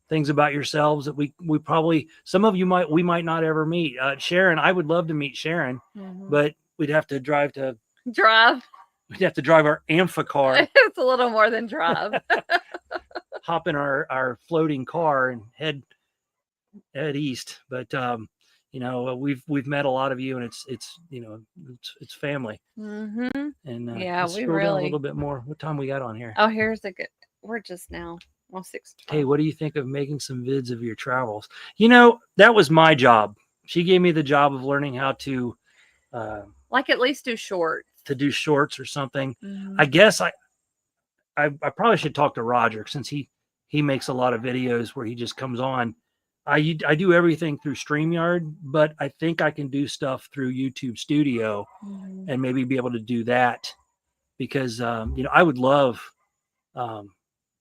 things about yourselves that we probably, some of you we might not ever meet. Sharon, I would love to meet Sharon, but we'd have to drive. We'd have to drive our Ampha car. It's a little more than drive. Hop in our floating car and head east. But we've met a lot of you, and it's family. Mm-hmm. And yeah, let's we scroll down really a little bit more. What time we got on here? Oh, here's a good. We're just now. Well, 6:12. Hey, what do you think of making some vids of your travels? That was my job. She gave me the job of learning how to, at least do shorts. To do shorts or something. Mm-hmm. I guess I probably should talk to Roger, since he makes a lot of videos where he just comes on. I do everything through StreamYard, but I think I can do stuff through YouTube Studio, and maybe be able to do that, because I would love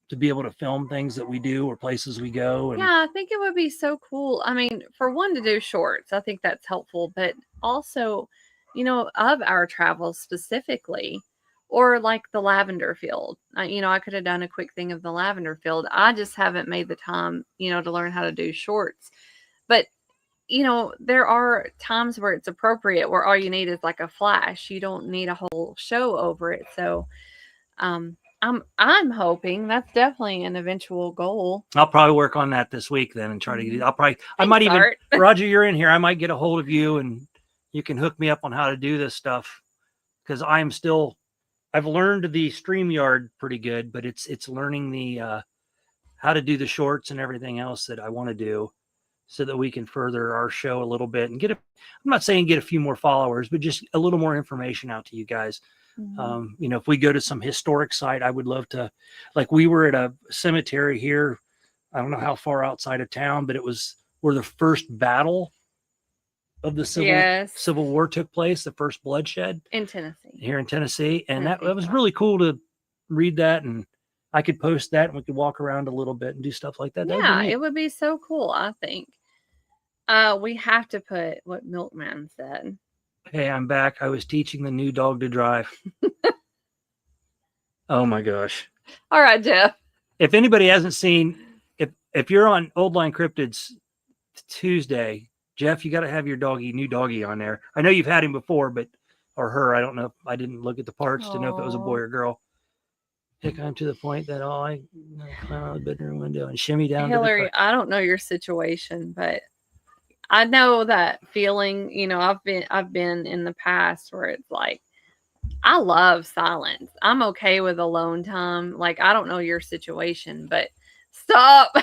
to be able to film things that we do or places we go. And yeah, I think it would be so cool. I mean, for one, to do shorts, I think that's helpful, but also, of our travels specifically, or like the lavender field. I could have done a quick thing of the lavender field. I just haven't made the time, to learn how to do shorts. But, there are times where it's appropriate, where all you need is like a flash. You don't need a whole show over it. So, I'm hoping that's definitely an eventual goal. I'll probably work on that this week then, and try to get it. I might even, Roger, you're in here. I might get a hold of you, and you can hook me up on how to do this stuff, because I've learned the StreamYard pretty good, but it's learning the how to do the shorts and everything else that I want to do, so that we can further our show a little bit and I'm not saying get a few more followers, but just a little more information out to you guys. If we go to some historic site, I would love to, like, we were at a cemetery here. I don't know how far outside of town, but it was where the first battle of the Civil War took place, the first bloodshed here in Tennessee. And that was really cool to read that, and I could post that, and we could walk around a little bit and do stuff like that. Yeah, it would be so cool, I think. We have to put what Milkman said. Hey, I'm back. I was teaching the new dog to drive. Oh my gosh. All right, Jeff. If anybody hasn't seen, if you're on Old Line Cryptids Tuesday, Jeff, you got to have your new doggy on there. I know you've had him before, or her. I don't know. I didn't look at the parts to know if it was a boy or girl. Pick on to the point that I climb out of the bedroom window and shimmy down. Hillary, I don't know your situation, but I know that feeling. I've been in the past where it's like, I love silence. I'm okay with alone time. Like, I don't know your situation, but stop.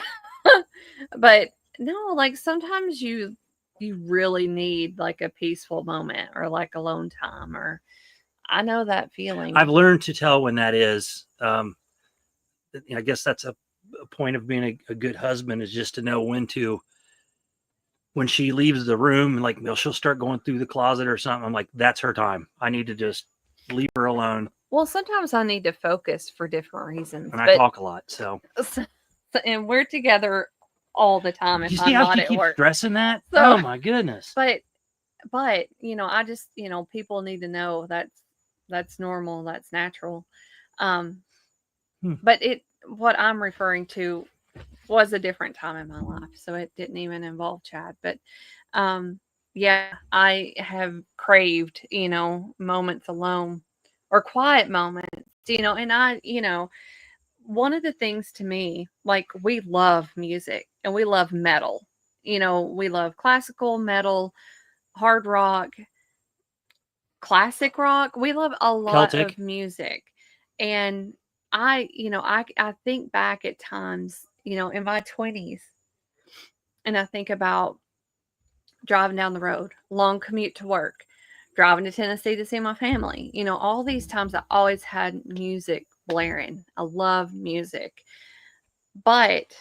But no, like, sometimes you really need like a peaceful moment, or like alone time, or I know that feeling. I've learned to tell when that is. I guess that's a point of being a good husband, is just to know when she leaves the room, like, she'll start going through the closet or something. I'm like, that's her time. I need to just leave her alone. Well, sometimes I need to focus for different reasons. And I talk a lot, so. And we're together all the time. You see how she keeps stressing that? So, oh my goodness. But I just, people need to know that's normal, that's natural. But what I'm referring to was a different time in my life, so it didn't even involve Chad. But yeah, I have craved, moments alone, or quiet moments, and one of the things to me, like, we love music and we love metal. We love classical, metal, hard rock, classic rock. We love a lot of music. And I think back at times, in my 20s, and I think about driving down the road, long commute to work, driving to Tennessee to see my family. All these times I always had music blaring. I love music. But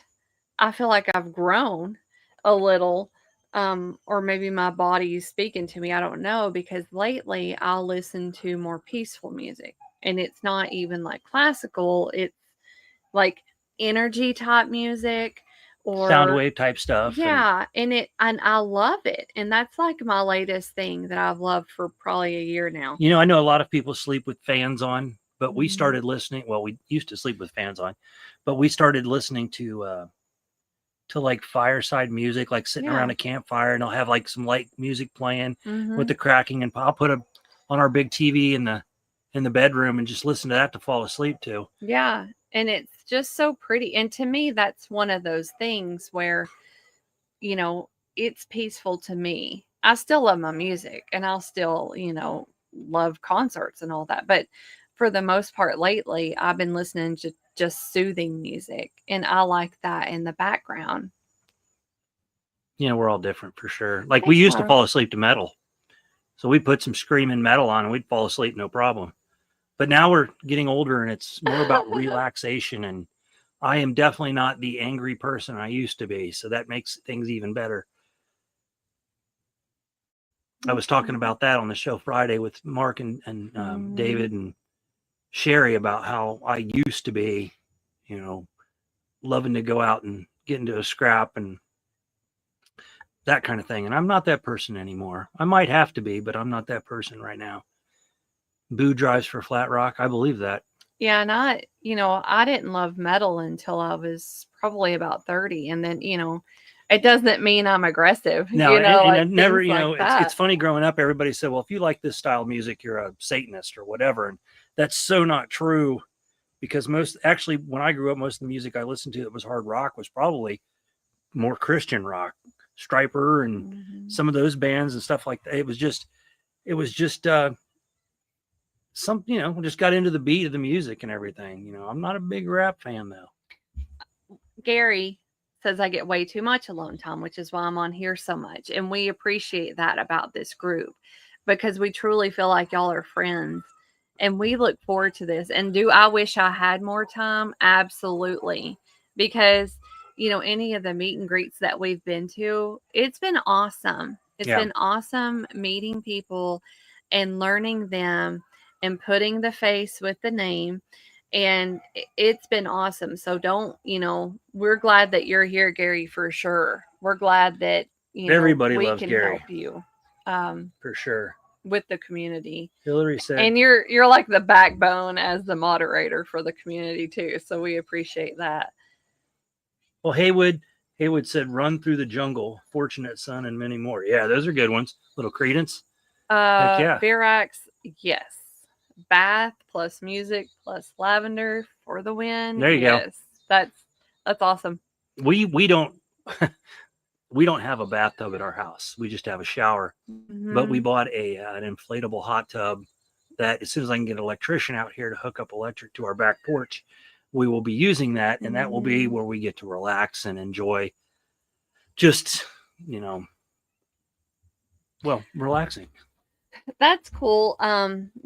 I feel like I've grown a little, or maybe my body is speaking to me. I don't know, because lately I'll listen to more peaceful music. And it's not even like classical, it's like energy type music Sound or wave type stuff. yeah, and I love it. And that's like my latest thing that I've loved for probably a year now. I know a lot of people sleep with fans on, but we Mhm. started listening. Well, we used to sleep with fans on, but we started listening to like fireside music, like sitting Yeah. around a campfire, and I'll have like some light music playing Mhm. with the cracking, and I'll put it on our big TV in the bedroom and just listen to that to fall asleep to. Yeah, and it's just so pretty. And to me, that's one of those things where, it's peaceful to me. I still love my music and I'll still, love concerts and all that. But for the most part lately, I've been listening to just soothing music, and I like that in the background. We're all different for sure. Like, we Thanks, used to Laura. fall asleep to metal. So we put some screaming metal on and we'd fall asleep, no problem. But now we're getting older and it's more about relaxation. And I am definitely not the angry person I used to be. So that makes things even better. I was talking about that on the show Friday with Mark and David and Sherry about how I used to be, loving to go out and get into a scrap and that kind of thing. And I'm not that person anymore. I might have to be, but I'm not that person right now. Boo drives for Flat Rock. I believe that. Yeah, and I didn't love metal until I was probably about 30. And then, it doesn't mean I'm aggressive. No, like and never, things like it's that. funny growing up, everybody said, well, if you like this style of music, you're a Satanist or whatever. And that's so not true, because actually, when I grew up, most of the music I listened to that was hard rock was probably more Christian rock, Striper and some of those bands and stuff like that. It was just some, just got into the beat of the music and everything. I'm not a big rap fan though. Gary says I get way too much alone time, which is why I'm on here so much. And we appreciate that about this group, because we truly feel like y'all are friends and we look forward to this. And do I wish I had more time? Absolutely. Because, any of the meet and greets that we've been to, it's been awesome. It's been awesome meeting people and learning them and putting the face with the name. And it's been awesome. So we're glad that you're here, Gary, for sure. We're glad that, Everybody we loves can Gary. help you For sure. with the community. Hillary said, and you're like the backbone as the moderator for the community too. So we appreciate that. well, Haywood said, run through the jungle, Fortunate Son, and many more. Yeah, those are good ones. Little Credence. Heck yeah. Virax, yes. Bath plus music plus lavender for the win. There you go. That's awesome. We don't we don't have a bathtub at our house. We just have a shower. But we bought an inflatable hot tub that, as soon as I can get an electrician out here to hook up electric to our back porch, we will be using that, and that will be where we get to relax and enjoy just, relaxing. That's cool.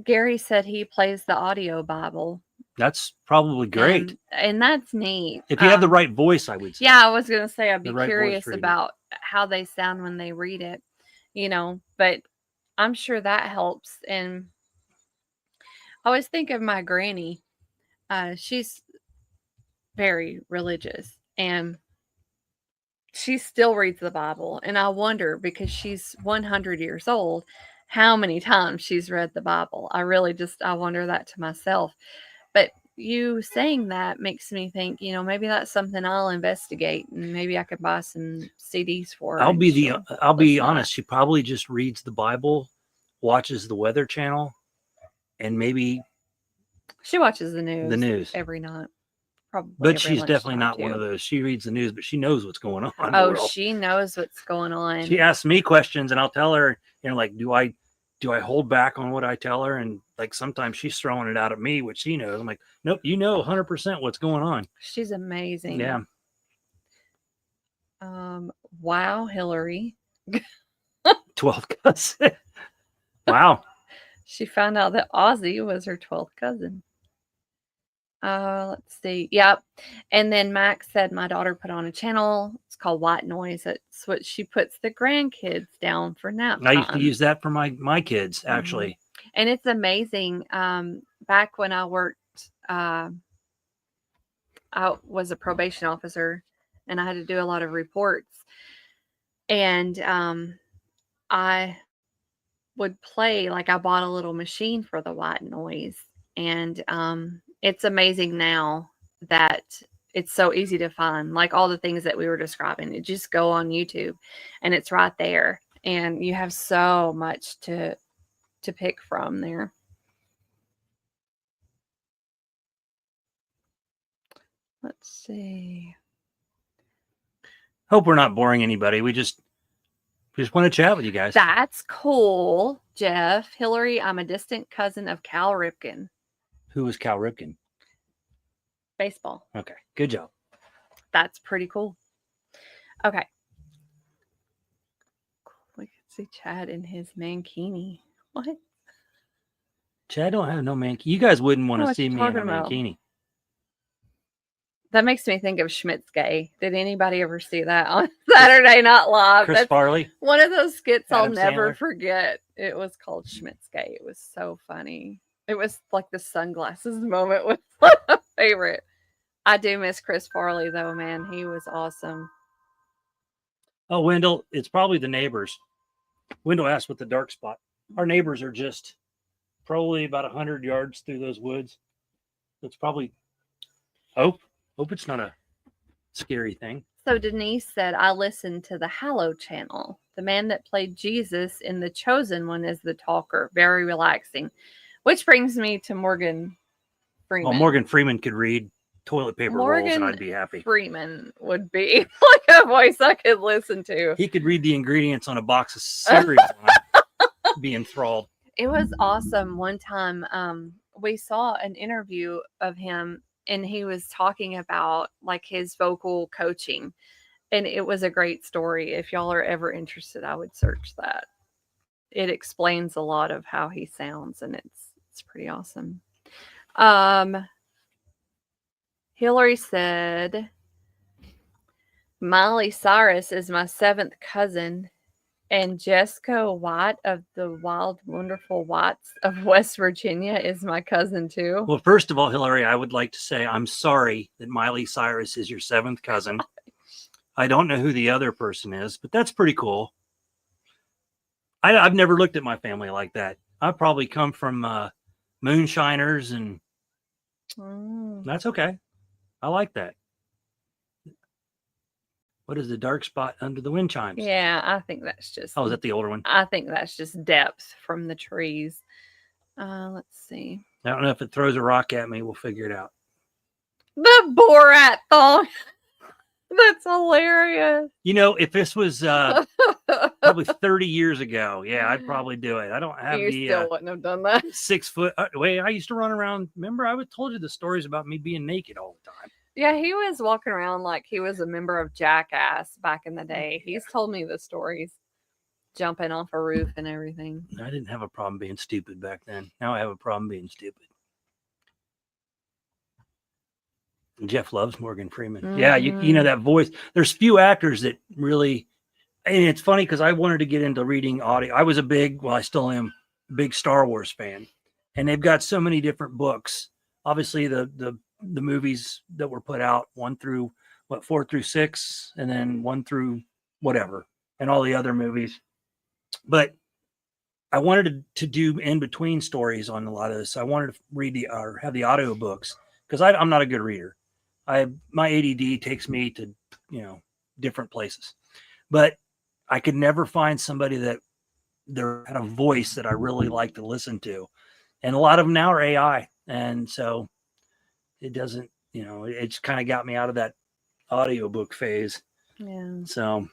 Gary said he plays the audio Bible. That's probably great. And that's neat. If you have the right voice, I would say. Yeah, I was going to say, I'd be right curious about how they sound when they read it, but I'm sure that helps. And I always think of my granny. She's very religious and she still reads the Bible. And I wonder, because she's 100 years old, how many times she's read the Bible. I wonder that to myself. But you saying that makes me think, maybe that's something I'll investigate, and maybe I could buy some CDs for her. I'll be honest. She probably just reads the Bible, watches the Weather Channel, and maybe she watches the news every night. Probably, but she's definitely not one of those. She reads the news, but she knows what's going on. Oh, she knows what's going on. She asks me questions, and I'll tell her, like, do I do I hold back on what I tell her? And like sometimes she's throwing it out at me, which she knows. I'm like, nope, 100% what's going on. She's amazing. Yeah. Wow, Hillary. 12th cousin. Wow. She found out that Ozzy was her 12th cousin. Let's see. Yep. And then Max said my daughter put on a channel. It's called White Noise. It's what she puts the grandkids down for nap I used to time. use that for my kids, actually. And it's amazing. Back when I worked, I was a probation officer and I had to do a lot of reports. And I would play, like I bought a little machine for the white noise. And it's amazing now that it's so easy to find, like all the things that we were describing. You just go on YouTube and it's right there. And you have so much to pick from there. Let's see. Hope we're not boring anybody. We just want to chat with you guys. That's cool, Jeff. Hillary, I'm a distant cousin of Cal Ripken. Who was Cal Ripken? Baseball. Okay, good job. That's pretty cool. Okay. We can see Chad in his mankini. What? Chad don't have no mankini. You guys wouldn't want to What see you me in a talking about? mankini. That makes me think of Schmidt's Gay. Did anybody ever see that on Saturday Night Live? Chris Farley? One of those skits I'll Adam never Sandler? forget. It was called Schmidt's Gay. It was so funny. It was like the sunglasses moment was a favorite. I do miss Chris Farley though, man. He was awesome. Oh, Wendell, it's probably the neighbors. Wendell asked what the dark spot. Our neighbors are just probably about 100 yards through those woods. It's probably hope it's not a scary thing. So Denise said, I listened to the Hallow channel. The man that played Jesus in The Chosen One is the talker. Very relaxing. Which brings me to Morgan Freeman. Well, Morgan Freeman could read toilet paper rolls and I'd be happy. Freeman would be like a voice I could listen to. He could read the ingredients on a box of cereal and I'd be enthralled. It was awesome. One time we saw an interview of him and he was talking about like his vocal coaching. And it was a great story. If y'all are ever interested, I would search that. It explains a lot of how he sounds and it's pretty awesome. Hillary said, Miley Cyrus is my 7th cousin, and Jessica White of the Wild Wonderful Whites of West Virginia is my cousin too. Well, first of all, Hillary, I would like to say I'm sorry that Miley Cyrus is your 7th cousin. I don't know who the other person is, but that's pretty cool. I've never looked at my family like that. I probably come from moonshiners, and that's okay. I like that. What is the dark spot under the wind chimes? Yeah, I think that's just... Oh, is that the older one? I think that's just depth from the trees. Let's see. I don't know if it throws a rock at me. We'll figure it out. The Borat thong. That's hilarious. You know, if this was probably 30 years ago, yeah, I'd probably do it. I don't have you still wouldn't have done that. 6 foot. Wait, I used to run around. Remember, I told you the stories about me being naked all the time. Yeah, he was walking around like he was a member of Jackass back in the day. He's told me the stories, jumping off a roof and everything. I didn't have a problem being stupid back then. Now I have a problem being stupid. Jeff loves Morgan Freeman. Mm-hmm. Yeah, you know that voice. There's few actors that really, and it's funny because I wanted to get into reading audio. I was I still am a big Star Wars fan, and they've got so many different books. Obviously, the movies that were put out 4 through 6, and then 1 through whatever, and all the other movies. But I wanted to do in between stories on a lot of this. I wanted to read or have the audio books because I'm not a good reader. My ADD takes me to, different places, but I could never find somebody that had a voice that I really like to listen to. And a lot of them now are AI. And so it doesn't, it's kind of got me out of that audiobook phase. Yeah. So,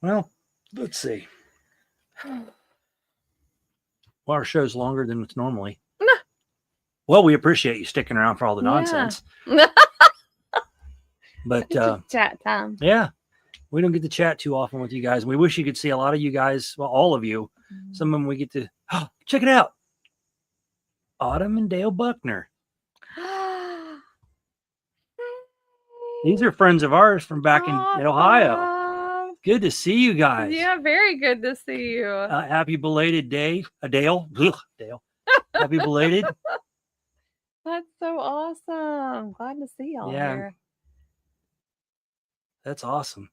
well, let's see. Well, our show's longer than it's normally. Well, we appreciate you sticking around for all the nonsense. But Just chat time. yeah, we don't get to chat too often with you guys. We wish you could see a lot of you guys. Well, all of you. Some of them we get to check it out. Autumn and Dale Buckner. These are friends of ours from back in Ohio. Good to see you guys. Yeah, very good to see you. Happy belated day, Dale. Ugh, Dale. Happy belated. That's so awesome. Glad to see y'all here. That's awesome.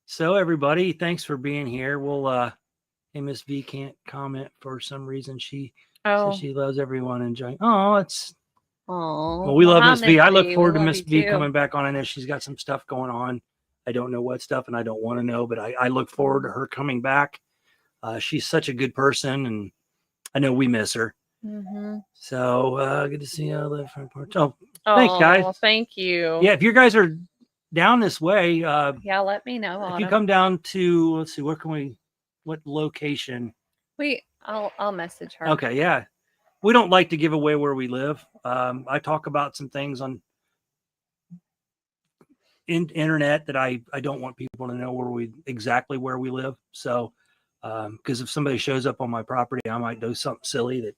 So everybody, thanks for being here. We'll MSV can't comment for some reason. She says she loves everyone enjoying. Oh, it's well, we love Miss V. I look forward to Miss V coming back on. I know she's got some stuff going on. I don't know what stuff, and I don't want to know, but I look forward to her coming back. She's such a good person, and I know we miss her. So good to see you. Oh, thanks, guys. Thank you. Yeah, if you guys are down this way, yeah, let me know. If you come down to, let's see, what location? I'll message her. Okay, yeah. We don't like to give away where we live. I talk about some things on internet that I don't want people to know exactly where we live. So, because if somebody shows up on my property, I might do something silly that.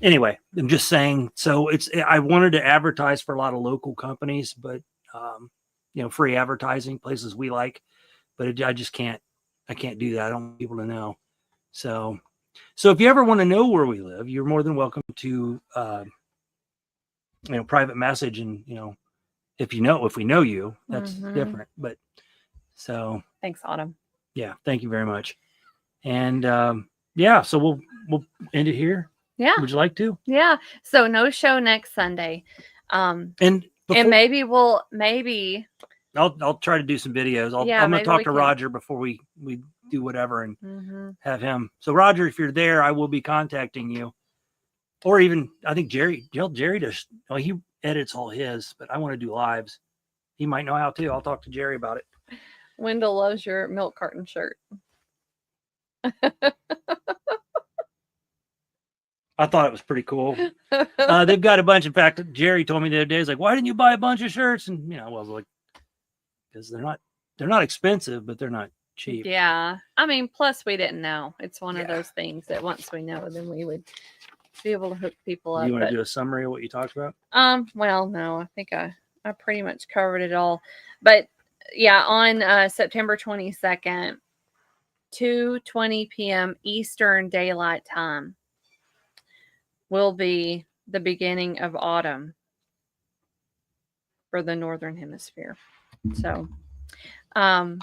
Anyway, I'm just saying. So I wanted to advertise for a lot of local companies, but free advertising, places we like, but I just can't. I can't do that. I don't want people to know. So if you ever want to know where we live, you're more than welcome to, private message. And, if we know you, that's different. But so thanks, Autumn. Yeah. Thank you very much. And, so we'll end it here. Yeah. Would you like to? Yeah. So no show next Sunday. And maybe I'll try to do some videos. I'm going to talk to Roger before we do whatever and have him. So Roger, if you're there, I will be contacting you. Or even, I think Jerry does. Well, he edits all his, but I want to do lives. He might know how to. I'll talk to Jerry about it. Wendell loves your milk carton shirt. I thought it was pretty cool. They've got a bunch. In fact, Jerry told me the other day, he's like, "Why didn't you buy a bunch of shirts?" And I was like, because they're not expensive, but they're not cheap. Yeah. I mean, plus we didn't know. It's one of those things that once we know, then we would be able to hook people up. You want to do a summary of what you talked about? Well, no, I think I pretty much covered it all. But yeah, on September 22nd, 2:20 p.m. Eastern Daylight Time will be the beginning of autumn for the Northern Hemisphere. So, and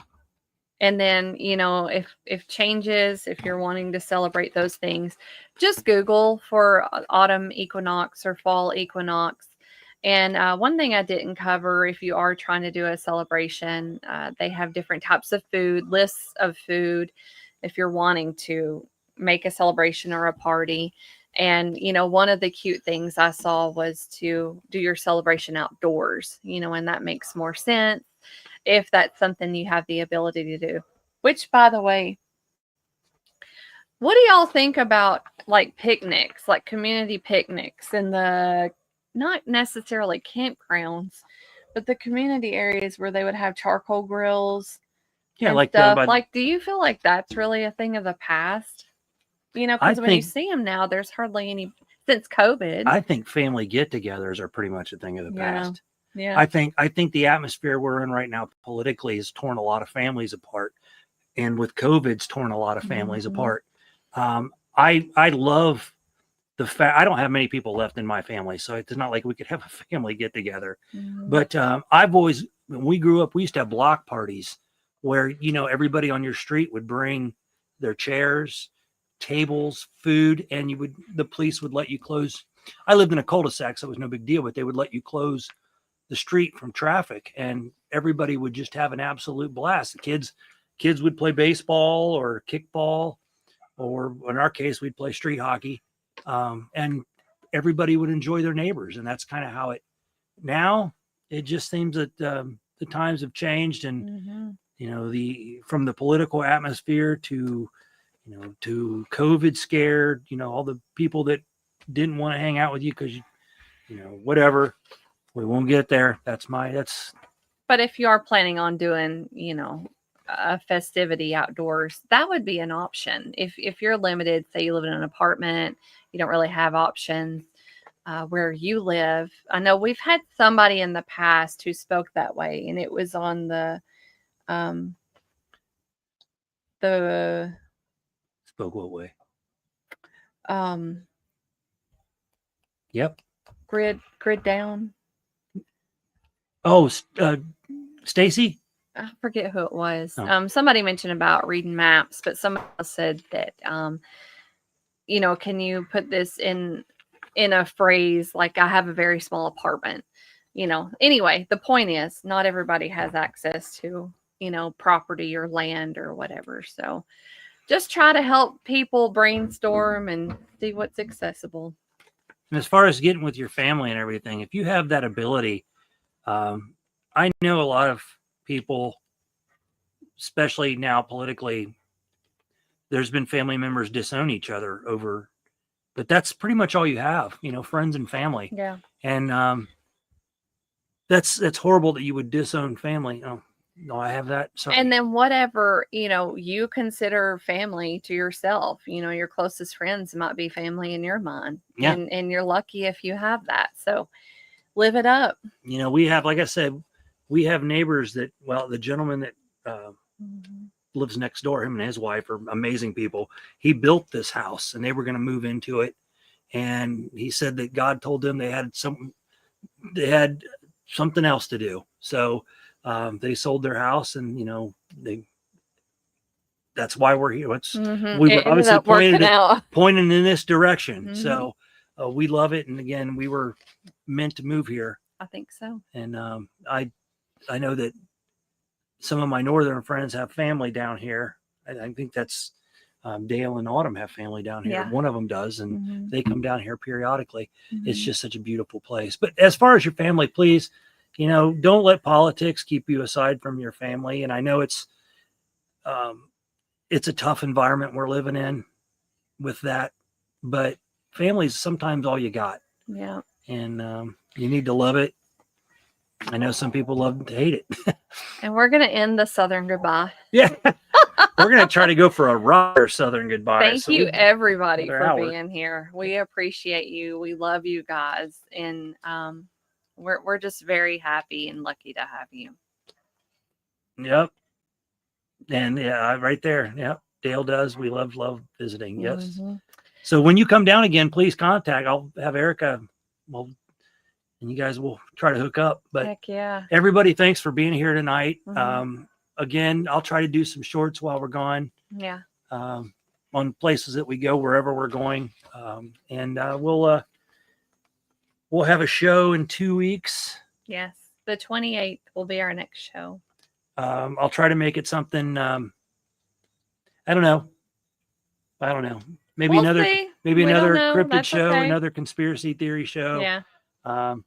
then, if changes, if you're wanting to celebrate those things, just Google for autumn equinox or fall equinox. And one thing I didn't cover, if you are trying to do a celebration, they have different types of food, lists of food, if you're wanting to make a celebration or a party. And, one of the cute things I saw was to do your celebration outdoors, and that makes more sense if that's something you have the ability to do. Which, by the way, what do y'all think about like picnics, like community picnics in the, not necessarily campgrounds, but the community areas where they would have charcoal grills? Yeah, like stuff. Like, do you feel like that's really a thing of the past? Because when you see them now, there's hardly any since COVID. I think family get-togethers are pretty much a thing of the past. Yeah. I think the atmosphere we're in right now politically has torn a lot of families apart, and with COVID's torn a lot of families apart. I love the fact I don't have many people left in my family, so it's not like we could have a family get-together. But when we grew up, we used to have block parties where everybody on your street would bring their chairs, tables, food, and the police would let you close. I lived in a cul-de-sac, so it was no big deal, but they would let you close the street from traffic, and everybody would just have an absolute blast. The kids would play baseball or kickball, or in our case, we'd play street hockey, and everybody would enjoy their neighbors. And that's kind of how it now. It just seems that the times have changed, and from the political atmosphere to to COVID scared, all the people that didn't want to hang out with you because whatever. We won't get there. That's But if you are planning on doing, a festivity outdoors, that would be an option. If you're limited, say you live in an apartment, you don't really have options where you live. I know we've had somebody in the past who spoke that way, and it was on the spoke what way? Yep. Grid down. Oh, Stacy? I forget who it was. Oh. Somebody mentioned about reading maps, but somebody else said that, can you put this in a phrase like, I have a very small apartment, Anyway, the point is not everybody has access to, property or land or whatever. So just try to help people brainstorm and see what's accessible. And as far as getting with your family and everything, if you have that ability, I know a lot of people, especially now politically, there's been family members disown each other over, but that's pretty much all you have, friends and family. Yeah. And that's horrible that you would disown family. Oh, no, I have that. Sorry. And then whatever, you consider family to yourself, your closest friends might be family in your mind. Yeah. And you're lucky if you have that. So live it up. We have, like I said, we have neighbors that, the gentleman that lives next door, him and his wife are amazing people. He built this house and they were going to move into it. And he said that God told them they had something else to do. So they sold their house and, that's why we're here. We were obviously pointing in this direction. Mm-hmm. So we love it. And again, we were meant to move here. I think so. And I know that some of my northern friends have family down here. I think that's Dale and Autumn have family down here. Yeah. One of them does, and they come down here periodically. Mm-hmm. It's just such a beautiful place. But as far as your family, please, don't let politics keep you aside from your family. And I know it's a tough environment we're living in with that, but family is sometimes all you got. Yeah. And you need to love it. I know some people love to hate it. And we're going to end the Southern goodbye. Yeah. We're going to try to go for a rare Southern goodbye. Thank you, everybody, for hour. being here. We appreciate you. We love you guys. And we're just very happy and lucky to have you. Yep. And yeah, right there. Yep. Dale does. We love visiting. Yes. Mm-hmm. So when you come down again, please contact. I'll have Erica. And you guys will try to hook up. But heck yeah. Everybody, thanks for being here tonight. Mm-hmm. Again, I'll try to do some shorts while we're gone. Yeah. On places that we go, wherever we're going. And we'll have a show in 2 weeks. Yes. The 28th will be our next show. I'll try to make it something. I don't know. Maybe another cryptid That's show, okay. another conspiracy theory show. Yeah.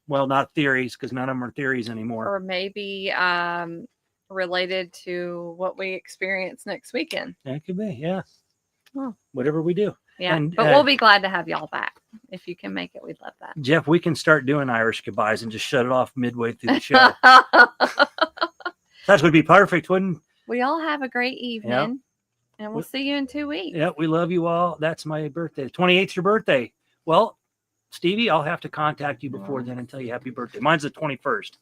Not theories, because none of them are theories anymore. Or maybe related to what we experience next weekend. That could be, yeah. Well, whatever we do. Yeah, but we'll be glad to have y'all back. If you can make it, we'd love that. Jeff, we can start doing Irish goodbyes and just shut it off midway through the show. That would be perfect, wouldn't? We all have a great evening. Yep. And we'll see you in 2 weeks. Yeah, we love you all. That's my birthday. 28th's your birthday. Well, Stevie, I'll have to contact you before then and tell you happy birthday. Mine's the 21st.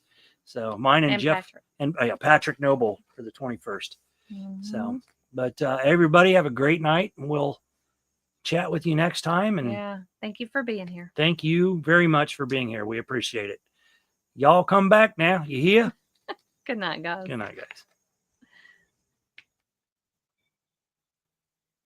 So mine and Jeff Patrick. and Patrick Noble for the 21st. Mm-hmm. So, but everybody have a great night, and we'll chat with you next time. And yeah, thank you for being here. Thank you very much for being here. We appreciate it. Y'all come back now. You hear? Good night, guys. Good night, guys.